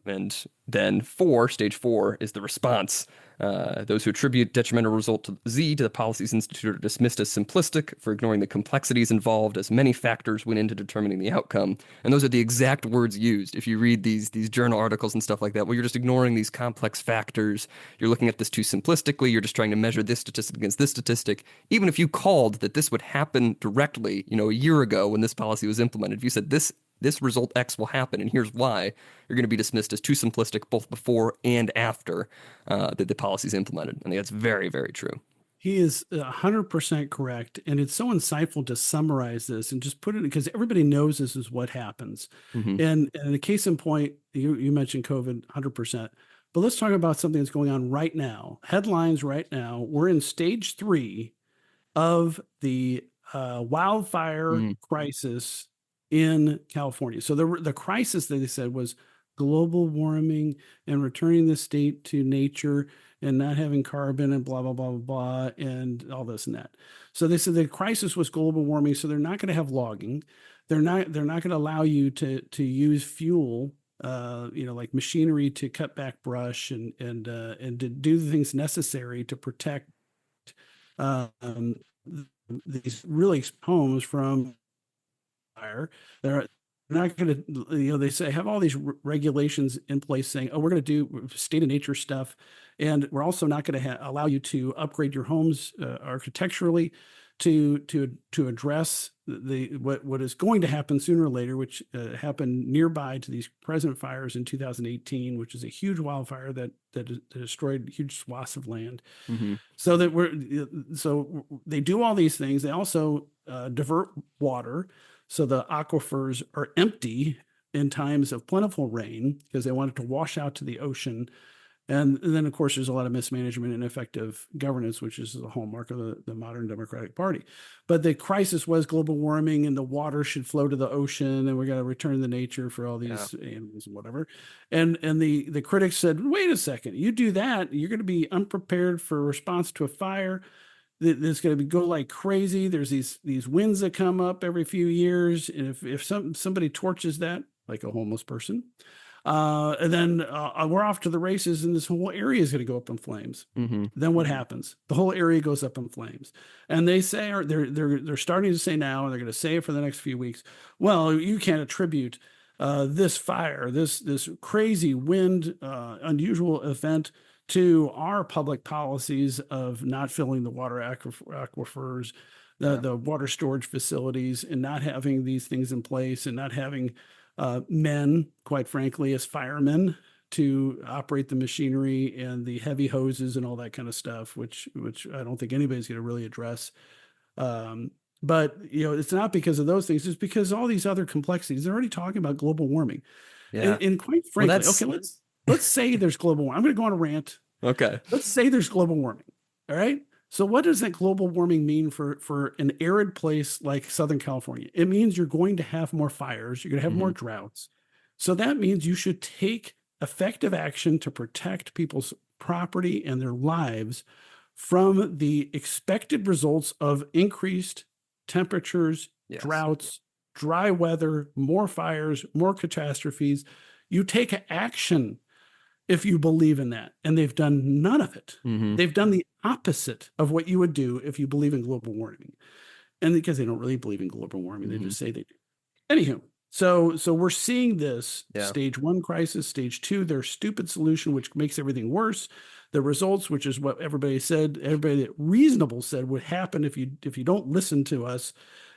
then stage four is the response. Those who attribute detrimental result to Z to the policies instituted are dismissed as simplistic for ignoring the complexities involved, as many factors went into determining the outcome. And those are the exact words used. If you read these journal articles and stuff like that, well, you're just ignoring these complex factors. You're looking at this too simplistically. You're just trying to measure this statistic against this statistic. Even if you called that this would happen directly, a year ago when this policy was implemented, if you said this result X will happen, and here's why, you're going to be dismissed as too simplistic both before and after the policy is implemented. I think that's very, very true. He is 100% correct. And it's so insightful to summarize this and just put it because everybody knows this is what happens. Hmm. And the case in point, you mentioned COVID 100%. But let's talk about something that's going on right now. Headlines right now. We're in stage 3 of the wildfire Hmm. crisis in California. So the crisis that they said was global warming and returning the state to nature and not having carbon and blah blah blah blah blah and all this and that. So they said the crisis was global warming. So they're not going to have logging. They're not going to allow you to use fuel, like machinery to cut back brush and to do the things necessary to protect um, these really homes from fire. They're not going to, they say have all these regulations in place saying, oh, we're going to do state of nature stuff. And we're also not going to allow you to upgrade your homes architecturally to address what is going to happen sooner or later, which happened nearby to these present fires in 2018, which is a huge wildfire that destroyed huge swaths of land. Hmm. So they do all these things. They also divert water, so the aquifers are empty in times of plentiful rain because they want it to wash out to the ocean. And then, of course, there's a lot of mismanagement and ineffective governance, which is the hallmark of the modern Democratic Party. But the crisis was global warming, and the water should flow to the ocean, and we got to return to nature for all these animals and whatever. And the critics said, wait a second, you do that, you're going to be unprepared for a response to a fire. That's going to go like crazy. There's these winds that come up every few years, and if somebody torches that, like a homeless person, and then we're off to the races, and this whole area is going to go up in flames. Hmm. Then what happens? The whole area goes up in flames, and they say, or they're starting to say now, and they're going to say it for the next few weeks. Well, you can't attribute this fire, this crazy wind, unusual event to our public policies of not filling the water aquifers, the water storage facilities, and not having these things in place, and not having men, quite frankly, as firemen to operate the machinery and the heavy hoses and all that kind of stuff, which I don't think anybody's going to really address. But it's not because of those things; it's because all these other complexities. They're already talking about global warming, Yeah. and quite Well, frankly, okay, let's say there's global warming. I'm going to go on a rant. okay. Let's say there's global warming. All right. So what does that global warming mean for an arid place like Southern California? It means you're going to have more fires, you're going to have Hmm. more droughts. So that means you should take effective action to protect people's property and their lives from the expected results of increased temperatures, Yes. droughts, dry weather, more fires, more catastrophes. You take action if you believe in that. And they've done none of it. Hmm. They've done the opposite of what you would do if you believe in global warming. And because they don't really believe in global warming, they Hmm. just say they do. Anywho, so we're seeing this Yeah. stage 1 crisis, stage 2, their stupid solution, which makes everything worse. The results, which is what everybody that reasonable said would happen if you don't listen to us.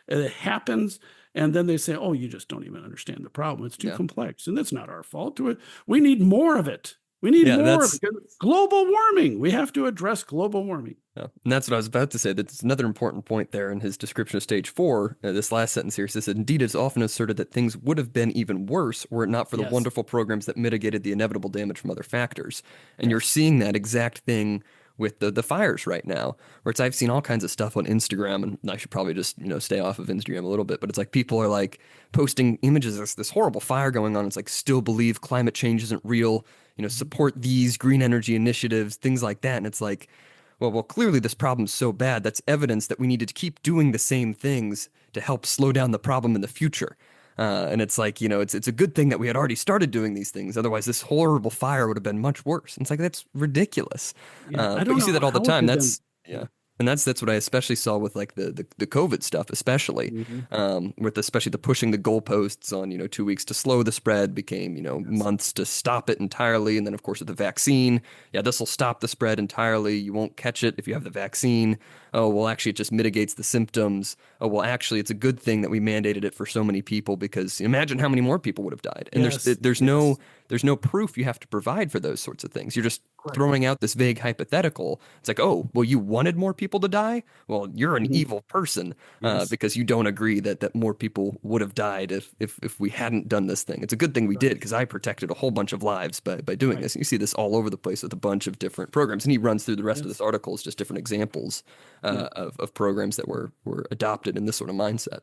It happens. And then they say, oh, you just don't even understand the problem. It's too Yeah. complex. And that's not our fault. We need more of it. We need Yeah. more of it. Global warming. We have to address global warming. Yeah. And that's what I was about to say. That's another important point there in his description of stage 4. This last sentence here says, indeed, it's often asserted that things would have been even worse were it not for the Yes. wonderful programs that mitigated the inevitable damage from other factors. And you're Yes. seeing that exact thing with the fires right now, where it's I've seen all kinds of stuff on Instagram, and I should probably just stay off of Instagram a little bit, but it's like people are like posting images of this horrible fire going on. It's like still believe climate change isn't real, support these green energy initiatives, things like that, and it's like, well, clearly this problem's so bad. That's evidence that we needed to keep doing the same things to help slow down the problem in the future. And it's like, it's a good thing that we had already started doing these things. Otherwise, this horrible fire would have been much worse. And it's like, that's ridiculous. Yeah, I But don't you see know that all the how it time. could have been. That's, yeah. And that's what I especially saw with like the COVID stuff, especially Mhm. with especially the pushing the goalposts on, 2 weeks to slow the spread became, Yes. months to stop it entirely. And then, of course, with the vaccine, yeah, this will stop the spread entirely. You won't catch it if you have the vaccine. Oh, well, actually, it just mitigates the symptoms. Oh, well, actually, it's a good thing that we mandated it for so many people because imagine how many more people would have died. And there's Yes. there's no Yes. there's no proof you have to provide for those sorts of things. You're just Right. throwing out this vague hypothetical. It's like, oh, well, you wanted more people to die? Well, you're an Mhm. evil person Yes. because you don't agree that more people would have died if we hadn't done this thing. It's a good thing we did Right. because I protected a whole bunch of lives by doing Right. this. And you see this all over the place with a bunch of different programs. And he runs through the rest of this Yes. article as just different examples Yep. of programs that were adopted in this sort of mindset.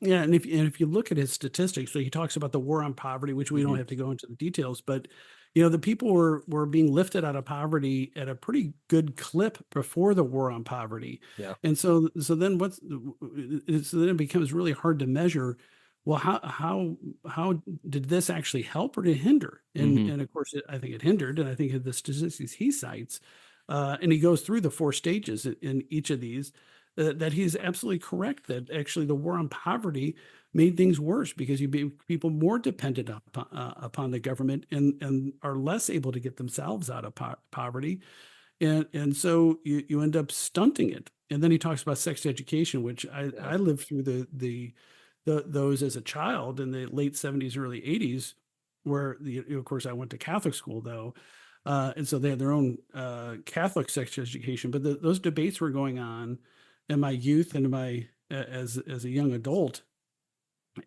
Yeah, and if you look at his statistics, so he talks about the war on poverty, which we don't Hmm. have to go into the details, but the people were being lifted out of poverty at a pretty good clip before the war on poverty, Yeah. and so then it becomes really hard to measure. Well, how did this actually help or did it hinder? And Hmm. and of course, I think it hindered, and I think the statistics he cites, and he goes through the four stages in each of these that he's absolutely correct that actually the war on poverty made things worse because you made people more dependent upon the government and are less able to get themselves out of poverty. And so you end up stunting it. And then he talks about sex education, which Yeah. I lived through those as a child in the late 70s, early 80s, where of course I went to Catholic school though. And so they had their own Catholic sex education, but those debates were going on in my youth and as a young adult,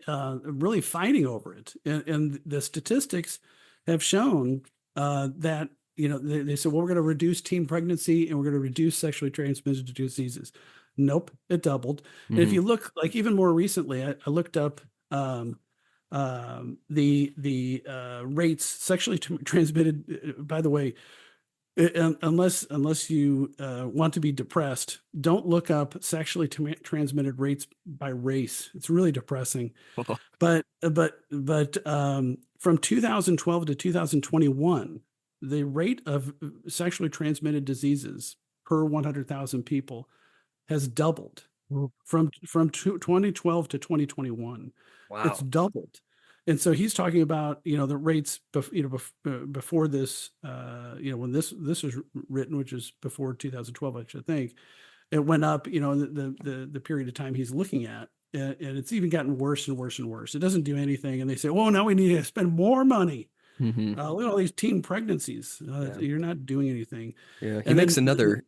really fighting over it. And the statistics have shown that they said, well, we're going to reduce teen pregnancy and we're going to reduce sexually transmitted diseases. Nope, it doubled. And if Hmm. you look like even more recently, I looked up um, the rates sexually transmitted. By the way, unless you want to be depressed, don't look up sexually transmitted rates by race. It's really depressing. But from 2012 to 2021, the rate of sexually transmitted diseases per 100,000 people has doubled from 2012 to 2021. It's Wow. doubled. And so he's talking about, the rates, before this, when this was written, which is before 2012, I should think, it went up, the period of time he's looking at. And it's even gotten worse and worse and worse. It doesn't do anything. And they say, well, now we need to spend more money. Hmm. Look at all these teen pregnancies. Yeah. You're not doing anything. Yeah. He And makes then another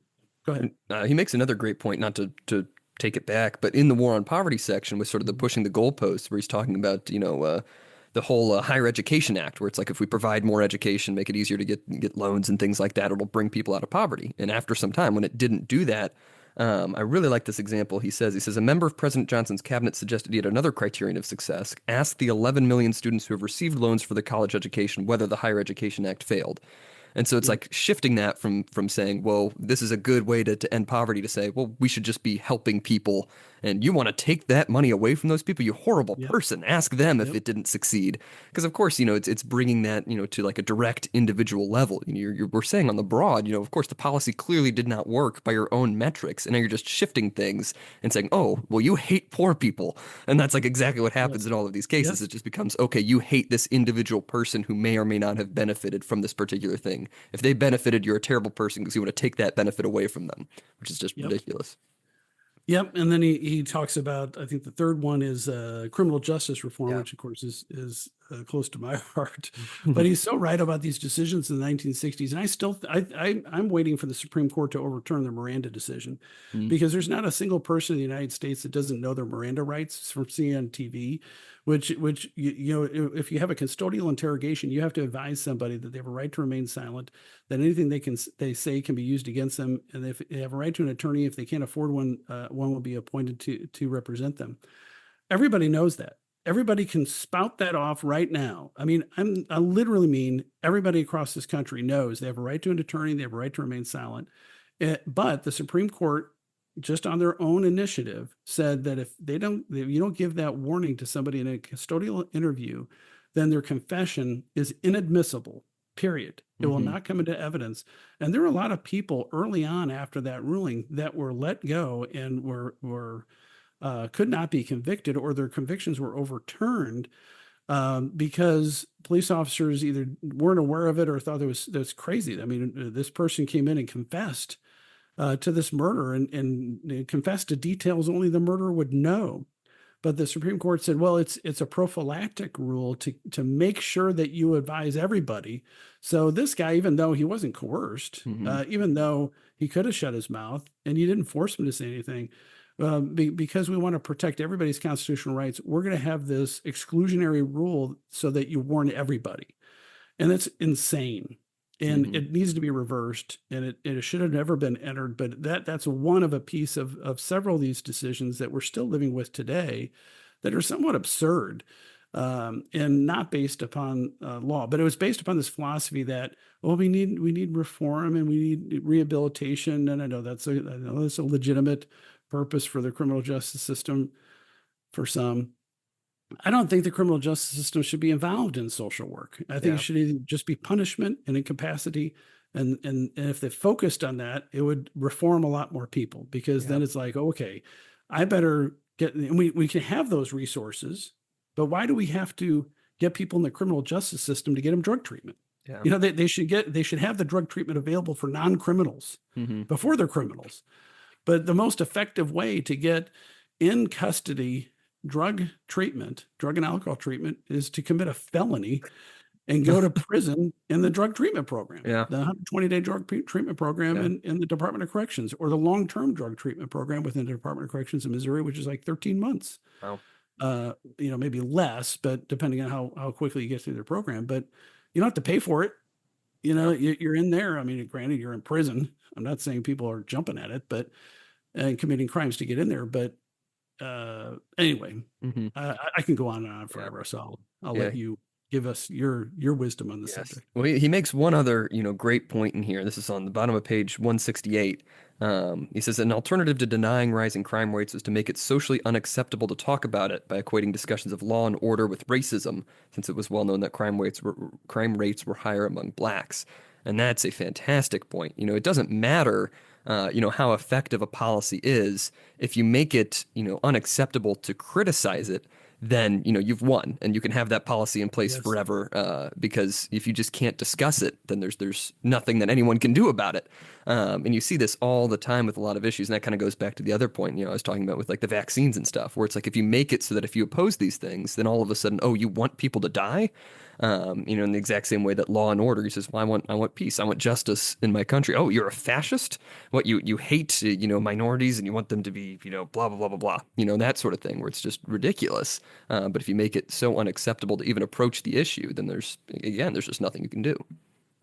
go ahead. he makes another great point, not to take it back, but in the war on poverty section with sort of the Mhm. pushing the goalposts, where he's talking about, the whole Higher Education Act, where it's like if we provide more education, make it easier to get loans and things like that, it'll bring people out of poverty. And after some time, when it didn't do that, I really like this example. He says a member of President Johnson's cabinet suggested yet another criterion of success: ask the 11 million students who have received loans for their college education whether the Higher Education Act failed. And so it's Yep. like shifting that from saying, well, this is a good way to end poverty to say, well, we should just be helping people. And you want to take that money away from those people, you horrible Yep. person. Ask them if Yep. it didn't succeed. Because of course, it's bringing that, to like a direct individual level. We're saying on the broad, of course, the policy clearly did not work by your own metrics. And now you're just shifting things and saying, oh, well, you hate poor people. And that's like exactly what happens Yes. in all of these cases. Yes. It just becomes, okay, you hate this individual person who may or may not have benefited from this particular thing. If they benefited, you're a terrible person because you want to take that benefit away from them, which is just Yep. ridiculous. Yep. And then he talks about, I think the third one is criminal justice reform, Yeah. which of course is close to my heart. But he's so right about these decisions in the 1960s. And I'm waiting for the Supreme Court to overturn the Miranda decision Mm. because there's not a single person in the United States that doesn't know their Miranda rights from seeing on TV, which if you have a custodial interrogation, you have to advise somebody that they have a right to remain silent, that anything they say can be used against them, and if they have a right to an attorney, if they can't afford one, one will be appointed to represent them. Everybody knows that. Everybody can spout that off right now. I mean, I literally mean everybody across this country knows they have a right to an attorney, they have a right to remain silent. But the Supreme Court just on their own initiative, said that if you don't give that warning to somebody in a custodial interview, then their confession is inadmissible, period. It will Mm-hmm. not come into evidence. And there were a lot of people early on after that ruling that were let go and were could not be convicted, or their convictions were overturned because police officers either weren't aware of it or thought that's crazy. I mean, this person came in and confessed to this murder, and confessed to details only the murderer would know. But the Supreme Court said, well, it's a prophylactic rule to make sure that you advise everybody. So this guy, even though he wasn't coerced, Mm-hmm. even though he could have shut his mouth and you didn't force him to say anything, because we want to protect everybody's constitutional rights, we're going to have this exclusionary rule so that you warn everybody. And that's insane. And Mm-hmm. it needs to be reversed, and it should have never been entered. But that's one of a piece of several of these decisions that we're still living with today that are somewhat absurd, and not based upon law. But it was based upon this philosophy that, well, we need reform and we need rehabilitation. And I know that's a legitimate purpose for the criminal justice system for some. I don't think the criminal justice system should be involved in social work. I think it Yeah. should either just be punishment and incapacity. And if they focused on that, it would reform a lot more people, because Yeah. then it's like, okay, I better get, and we can have those resources, but why do we have to get people in the criminal justice system to get them drug treatment? Yeah. They should have the drug treatment available for non-criminals Mm-hmm. before they're criminals. But the most effective way to get in custody drug and alcohol treatment, is to commit a felony and go to prison in the drug treatment program, Yeah. the 120-day treatment program Yeah. in the Department of Corrections, or the long-term drug treatment program within the Department of Corrections in Missouri, which is like 13 months. Wow. Maybe less, but depending on how quickly you get through their program. But you don't have to pay for it. Yeah. You're in there. I mean, granted, you're in prison. I'm not saying people are jumping at it, but and committing crimes to get in there. But anyway, Mm-hmm. I can go on and on Yeah. forever. So I'll Yeah. let you give us your wisdom on the Yes. subject. Well, he makes one other, great point in here. This is on the bottom of page 168. He says an alternative to denying rising crime rates is to make it socially unacceptable to talk about it by equating discussions of law and order with racism, since it was well known that crime rates were higher among blacks. And that's a fantastic point. It doesn't matter, how effective a policy is. If you make it, unacceptable to criticize it, then you've won, and you can have that policy in place Yes. forever. Because if you just can't discuss it, then there's nothing that anyone can do about it. And you see this all the time with a lot of issues, and that kind of goes back to the other point I was talking about with like the vaccines and stuff, where it's like if you make it so that if you oppose these things, then all of a sudden, oh, you want people to die. In the exact same way that law and order, he says, well, I want peace, I want justice in my country. Oh, you're a fascist? What, you hate minorities and you want them to be blah blah blah blah blah, that sort of thing, where it's just ridiculous. But if you make it so unacceptable to even approach the issue, then there's just nothing you can do.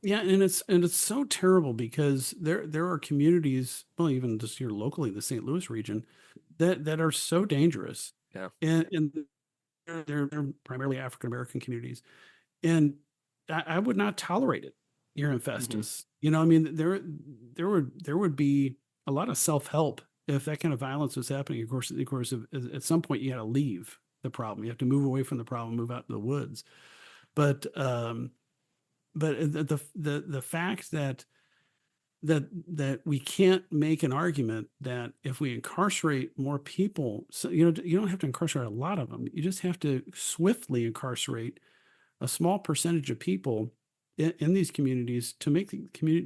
Yeah, and it's so terrible, because there are communities, well, even just here locally, the St. Louis region, that are so dangerous, Yeah. and they're primarily African American communities, and I would not tolerate it here in Hmm. Festus. I mean, there would be a lot of self help if that kind of violence was happening. Of course, at some point you got to leave the problem. You have to move away from the problem, move out in the woods. But the fact that we can't make an argument that if we incarcerate more people, so you don't have to incarcerate a lot of them. You just have to swiftly incarcerate a small percentage of people in these communities to make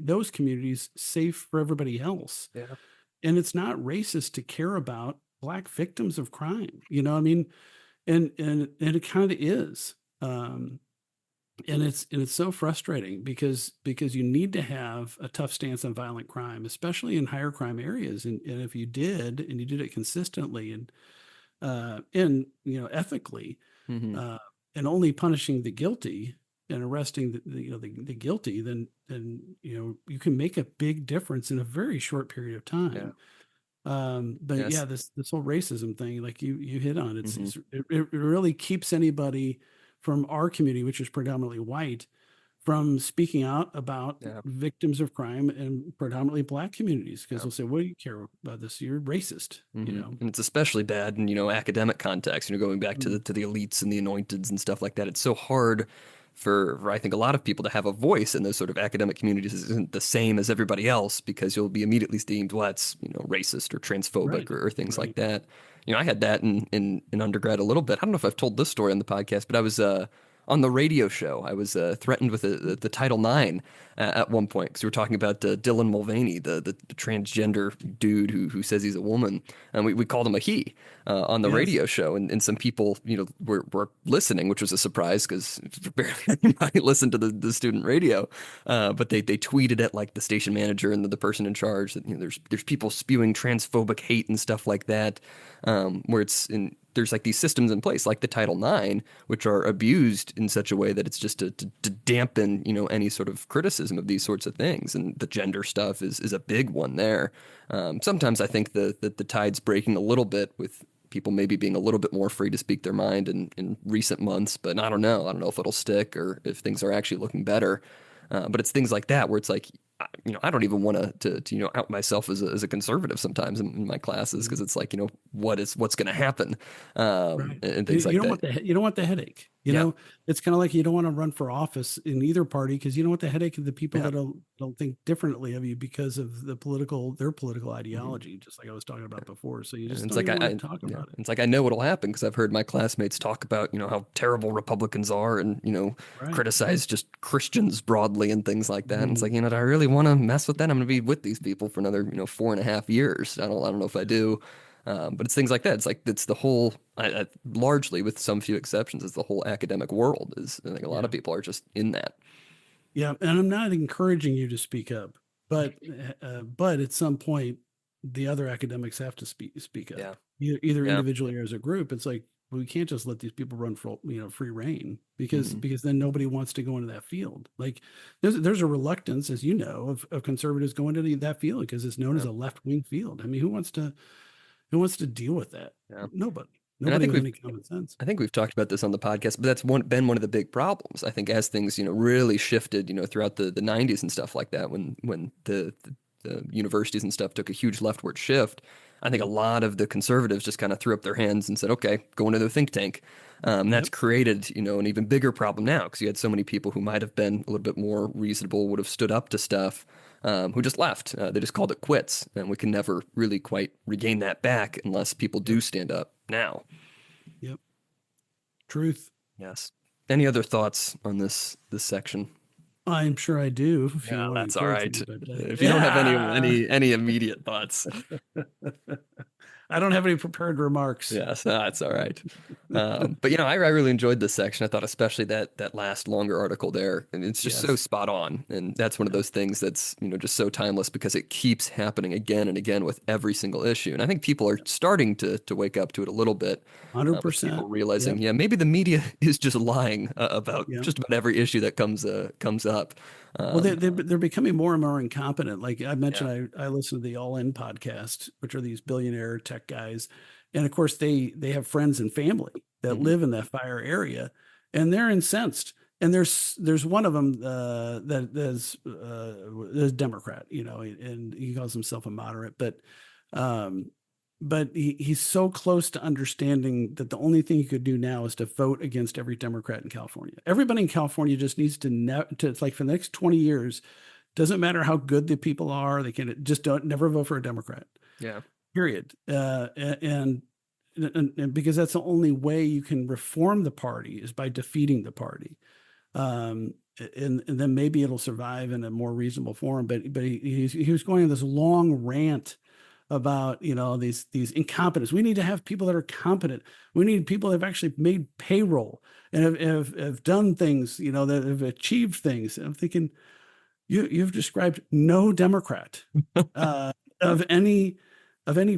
those communities safe for everybody else. Yeah. And it's not racist to care about black victims of crime. I mean, and it kind of is. And it's so frustrating, because you need to have a tough stance on violent crime, especially in higher crime areas. And if you did, and you did it consistently and ethically, Hmm. uh, and only punishing the guilty and arresting the guilty, then you can make a big difference in a very short period of Yeah. time. But Yes. yeah, this whole racism thing, like you hit on, Hmm. it really keeps anybody from our community, which is predominantly white, from speaking out about Yeah. victims of crime in predominantly black communities because Yeah. they'll say, "What do you care about this? You're racist," you Hmm. know. And it's especially bad in, academic context, going back to Mm, the elites and the anointeds and stuff like that. It's so hard for I think a lot of people to have a voice in those sort of academic communities isn't the same as everybody else because you'll be immediately deemed, well, that's, racist or transphobic right, or things like right. that. I had that in undergrad a little bit. I don't know if I've told this story on the podcast, but I was on the radio show. I was threatened with the Title IX at one point because we were talking about Dylan Mulvaney, the transgender dude who says he's a woman, and we called him a he on the Yes, radio show, and some people were listening, which was a surprise because barely anybody listened to the student radio, but they tweeted at like the station manager and the person in charge that there's people spewing transphobic hate and stuff like that, where there's like these systems in place, like the Title IX, which are abused in such a way that it's just to dampen, any sort of criticism of these sorts of things. And the gender stuff is a big one there. Sometimes I think the tide's breaking a little bit with people maybe being a little bit more free to speak their mind in recent months, but I don't know. I don't know if it'll stick or if things are actually looking better. But it's things like that where it's like, I don't even want to out myself as a conservative sometimes in my classes because mhm, it's like, what's going to happen, right. and You, things you like don't that. want you don't want the headache. Yeah, It's kind of like you don't want to run for office in either party because you don't want the headache of the people yeah. that don't think differently of you because of their political Hmm. ideology, just like I was talking about before. So you And just it's don't like even want to talk yeah, about it. it's like I know what'll happen because I've heard my classmates talk about how terrible Republicans are and Right. criticize just Christians broadly and things like that. And it's like Mhm. do I really want to mess with that? I'm going to be with these people for another 4.5 years. I don't know if I Yeah. do. But it's things like that. It's like it's the whole, largely with some few exceptions, it's the whole academic world. Is I think a lot Yeah. of people are just in that. Yeah. And I'm not encouraging you to speak up, but at some point, the other academics have to speak Yeah, up, either yeah. individually or as a group. It's like we can't just let these people run for free reign Hmm. because then nobody wants to go into that field. Like there's a reluctance, as you know, of conservatives going into that field because it's known as Yeah, a left wing field. I mean, who wants to deal with that? yeah. Nobody. And I Nobody think with we've any common sense. I think we've talked about this on the podcast, but that's been one of the big problems. I think as things, really shifted, throughout the 90s and stuff like that, when the universities and stuff took a huge leftward shift, I think a Yep. lot of the conservatives just kind of threw up their hands and said, okay, go into the think tank. That's Yep. created, an even bigger problem now because you had so many people who might have been a little bit more reasonable, would have stood up to stuff, who just left. They just called it quits, and we can never really quite regain that back unless people Yep. do stand up now. Yep. Truth. Yes. Any other thoughts on this section? I'm sure I do if you No, want to that's all encourage right. me, but If you don't have any yeah, any immediate thoughts, I don't have any prepared remarks. yes, no, that's all right. But I really enjoyed this section. I thought especially that last longer article there, and it's just so Yes. spot on. And that's one of Yeah. those things that's just so timeless because it keeps happening again and again with every single issue. And I think people are starting to wake up to it a little bit, with people 100%. realizing, Yep. yeah, maybe the media is just lying about Yep. just about every issue that comes up. Well, Um, they're becoming more and more incompetent. Like I yeah. mentioned, I listen to the All In podcast, which are these billionaire tech guys, and of course they have friends and family that Hmm. live in that fire area, and they're incensed. And there's one of them is Democrat, and he calls himself a moderate, um, but he's so close to understanding that the only thing he could do now is to vote against every Democrat in California. Everybody in California just needs to it's like for the next 20 years, doesn't matter how good the people are, they can just don't never vote for a Democrat. Yeah. Period. And because that's the only way you can reform the party is by defeating the party. And then maybe it'll survive in a more reasonable form. But he was going on this long rant about these incompetents. We need to have people that are competent. We need people that have actually made payroll and have done things, that have achieved things. And I'm thinking, you've described no Democrat uh, of any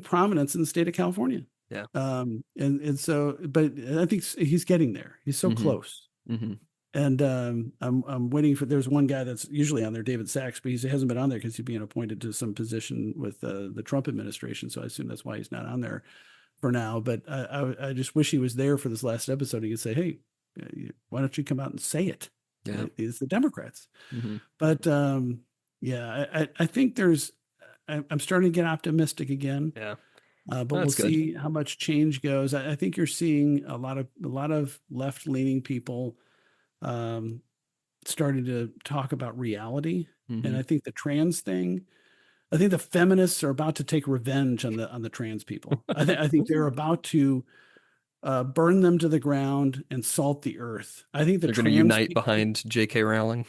prominence in the state of California. Yeah. And so, but I think he's getting there. He's so Hmm. close. Hmm. And I'm waiting for. There's one guy that's usually on there, David Sachs, but he hasn't been on there because he's being appointed to some position with the Trump administration. So I assume that's why he's not on there for now. But I just wish he was there for this last episode. He could say, "Hey, why don't you come out and say it?" Yeah. is the Democrats. Hmm. But yeah, I think I'm starting to get optimistic again. Yeah. But we'll That's good. see how much change goes. I think you're seeing a lot of left leaning people um, starting to talk about reality, and Hmm. I think the trans thing. I think the feminists are about to take revenge on the trans people. I think they're about to burn them to the ground and salt the earth. I think the They're going to trans unite people, behind J.K. Rowling.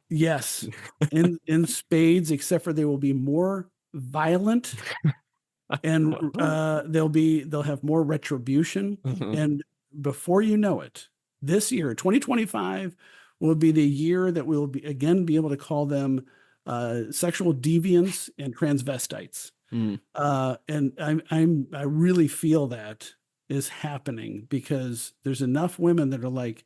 yes, in spades, except for they will be more violent and they'll have more retribution. Hmm. And before you know it, this year, 2025, will be the year that we'll be able to call them sexual deviants and transvestites. Mm. I really feel that is happening because there's enough women that are like,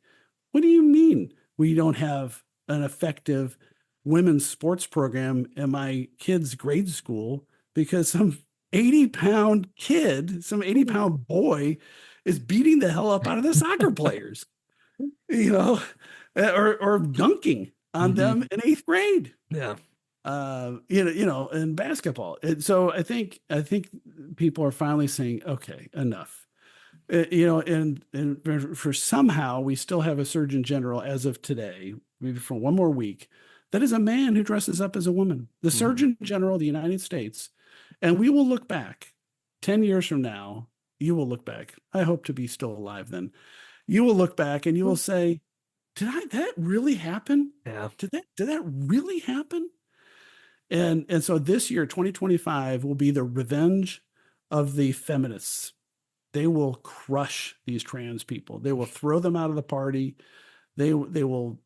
what do you mean we don't have an effective women's sports program in my kid's grade school because some 80-pound kid, some 80-pound boy is beating the hell up out of the soccer players, you know, or dunking on Hmm. them in eighth grade, Yeah. in basketball. And so I think people are finally saying, okay, enough. And for somehow we still have a surgeon general as of today, maybe for one more week, that is a man who dresses up as a woman, the Hmm. surgeon general of the United States. And we will look back 10 years from now. You will look back. I hope to be still alive then. You will look back and you will say, that really happen? Yeah. Did that really happen? And so this year, 2025, will be the revenge of the feminists. They will crush these trans people. They will throw them out of the party. They will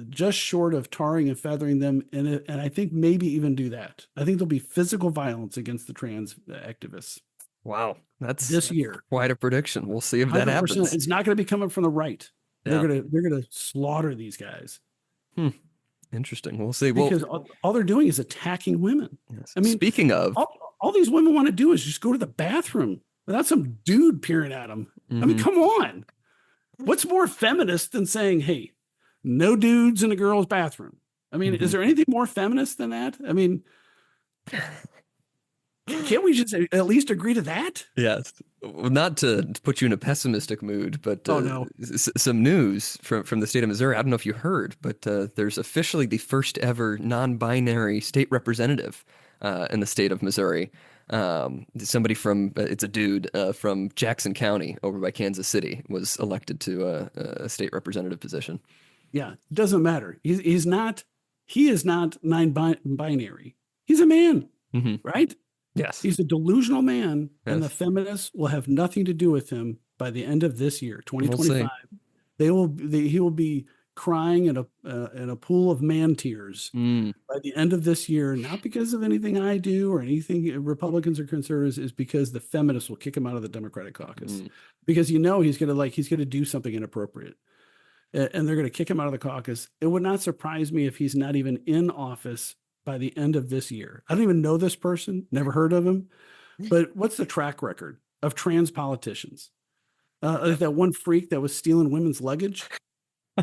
just short of tarring and feathering them, and I think maybe even do that. I think there'll be physical violence against the trans activists Wow. this That's year. quite a prediction. We'll see if that 100%. happens. It's not going to be coming from the right. They're Yeah. gonna they're gonna slaughter these guys Hmm. Interesting. We'll see. Well, because all they're doing is attacking women. yes. I mean, Speaking of, all these women want to do is just go to the bathroom without some dude peering at them. I mean, mhm. come on. What's more feminist than saying, hey, no dudes in a girl's bathroom? I mean, is Mhm. there anything more feminist than that? I mean, can't we just at least agree to that? Yes. Well, not to put you in a pessimistic mood, but Oh, no. some news from the state of Missouri. I don't know if you heard, but there's officially the first ever non-binary state representative in the state of Missouri. Somebody from it's a dude from Jackson County over by Kansas City was elected to a state representative position. Yeah, it doesn't matter. He is not binary. He's a man, Hmm. right? Yes. He's a delusional man, and the Yes. feminists will have nothing to do with him by the end of this year, We'll see. 2025. He will be crying in a pool of man tears Mm, by the end of this year, not because of anything I do or anything Republicans or conservatives, is because the feminists will kick him out of the Democratic caucus mm, because he's gonna do something inappropriate, and they're gonna kick him out of the caucus. It would not surprise me if he's not even in office by the end of this year. I don't even know this person, never heard of him, but what's the track record of trans politicians? Like that one freak that was stealing women's luggage,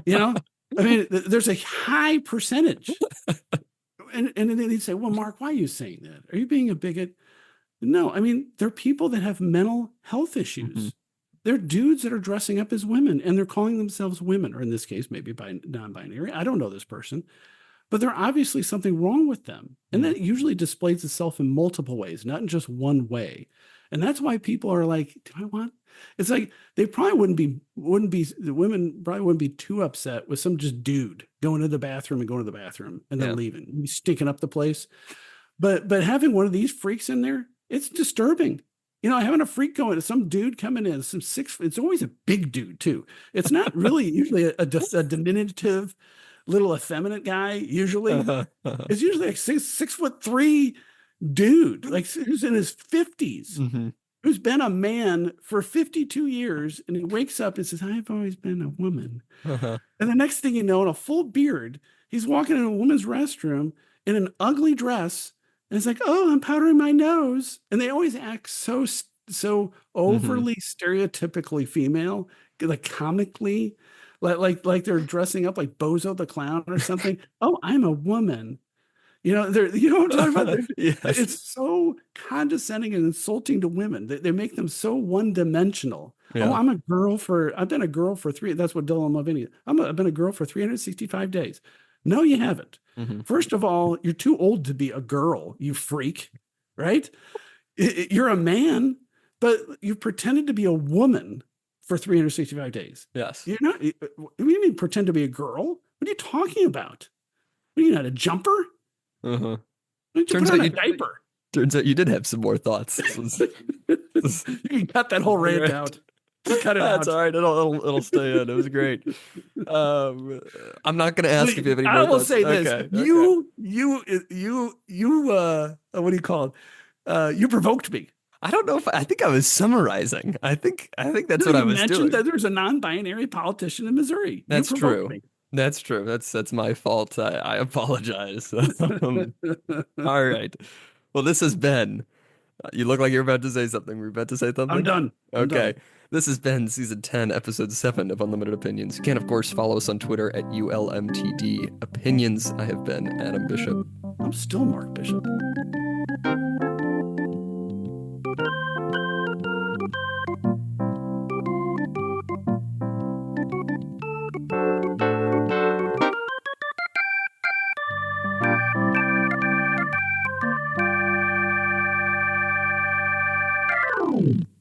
you know? I mean, there's a high percentage. And then they'd say, well, Mark, why are you saying that? Are you being a bigot? No, I mean, they're people that have mental health mhm. issues. They're dudes that are dressing up as women and they're calling themselves women, or in this case, maybe by non-binary. I don't know this person, but there's obviously something wrong with them. And Mm, that usually displays itself in multiple ways, not in just one way. And that's why people are like, do I want? It's like they probably the women probably wouldn't be too upset with some just dude going to the bathroom and going to the bathroom and then yeah. leaving, stinking up the place. But having one of these freaks in there, it's disturbing. Having a freak going, some dude coming in, it's always a big dude too. It's not really usually a diminutive little effeminate guy. Usually, Uh-huh, it's usually like 6'3" dude, like who's in his 50s, mhm, who's been a man for 52 years, and he wakes up and says, "I've always been a woman." uh-huh. And the next thing you know, in a full beard, he's walking in a woman's restroom in an ugly dress. And it's like, oh, I'm powdering my nose. And they always act so Mhm. overly stereotypically female, like comically. like they're dressing up like Bozo the Clown or something. Oh, I'm a woman. You know what I'm talking about? Yes. It's so condescending and insulting to women. They make them so one-dimensional. Oh, Yeah. I've been a girl for three. That's what Dylan Mulvaney. I've been a girl for 365 days. No, you haven't. Hmm. First of all, you're too old to be a girl, you freak, right? You're a man, but you've pretended to be a woman for 365 days. Yes. You're not, what do you mean pretend to be a girl? What are you talking about? What are you not a jumper? Uh-huh. Why don't you put Turns on out a you diaper? turns out you did have some more thoughts. This You can cut that whole rant great. out. Just cut it That's out. all right. It'll stay in. It was great. Um, I'm not gonna ask if you have any I more will thoughts. say this: Okay. Okay. what do you call it? You provoked me. I don't know if I think I was summarizing. I think that's No, what I you was mentioned doing. that there's a non-binary politician in Missouri. You That's provoked true. me. That's true. That's my fault. I apologize. All right. Well, this has been. You look like you're about to say something. We're about to say I'm something? done. I'm Okay. done. This has been season 10, episode 7 of Unlimited Opinions. You can, of course, follow us on Twitter at ULMTD Opinions. I have been Adam Bishop. I'm still Mark Bishop.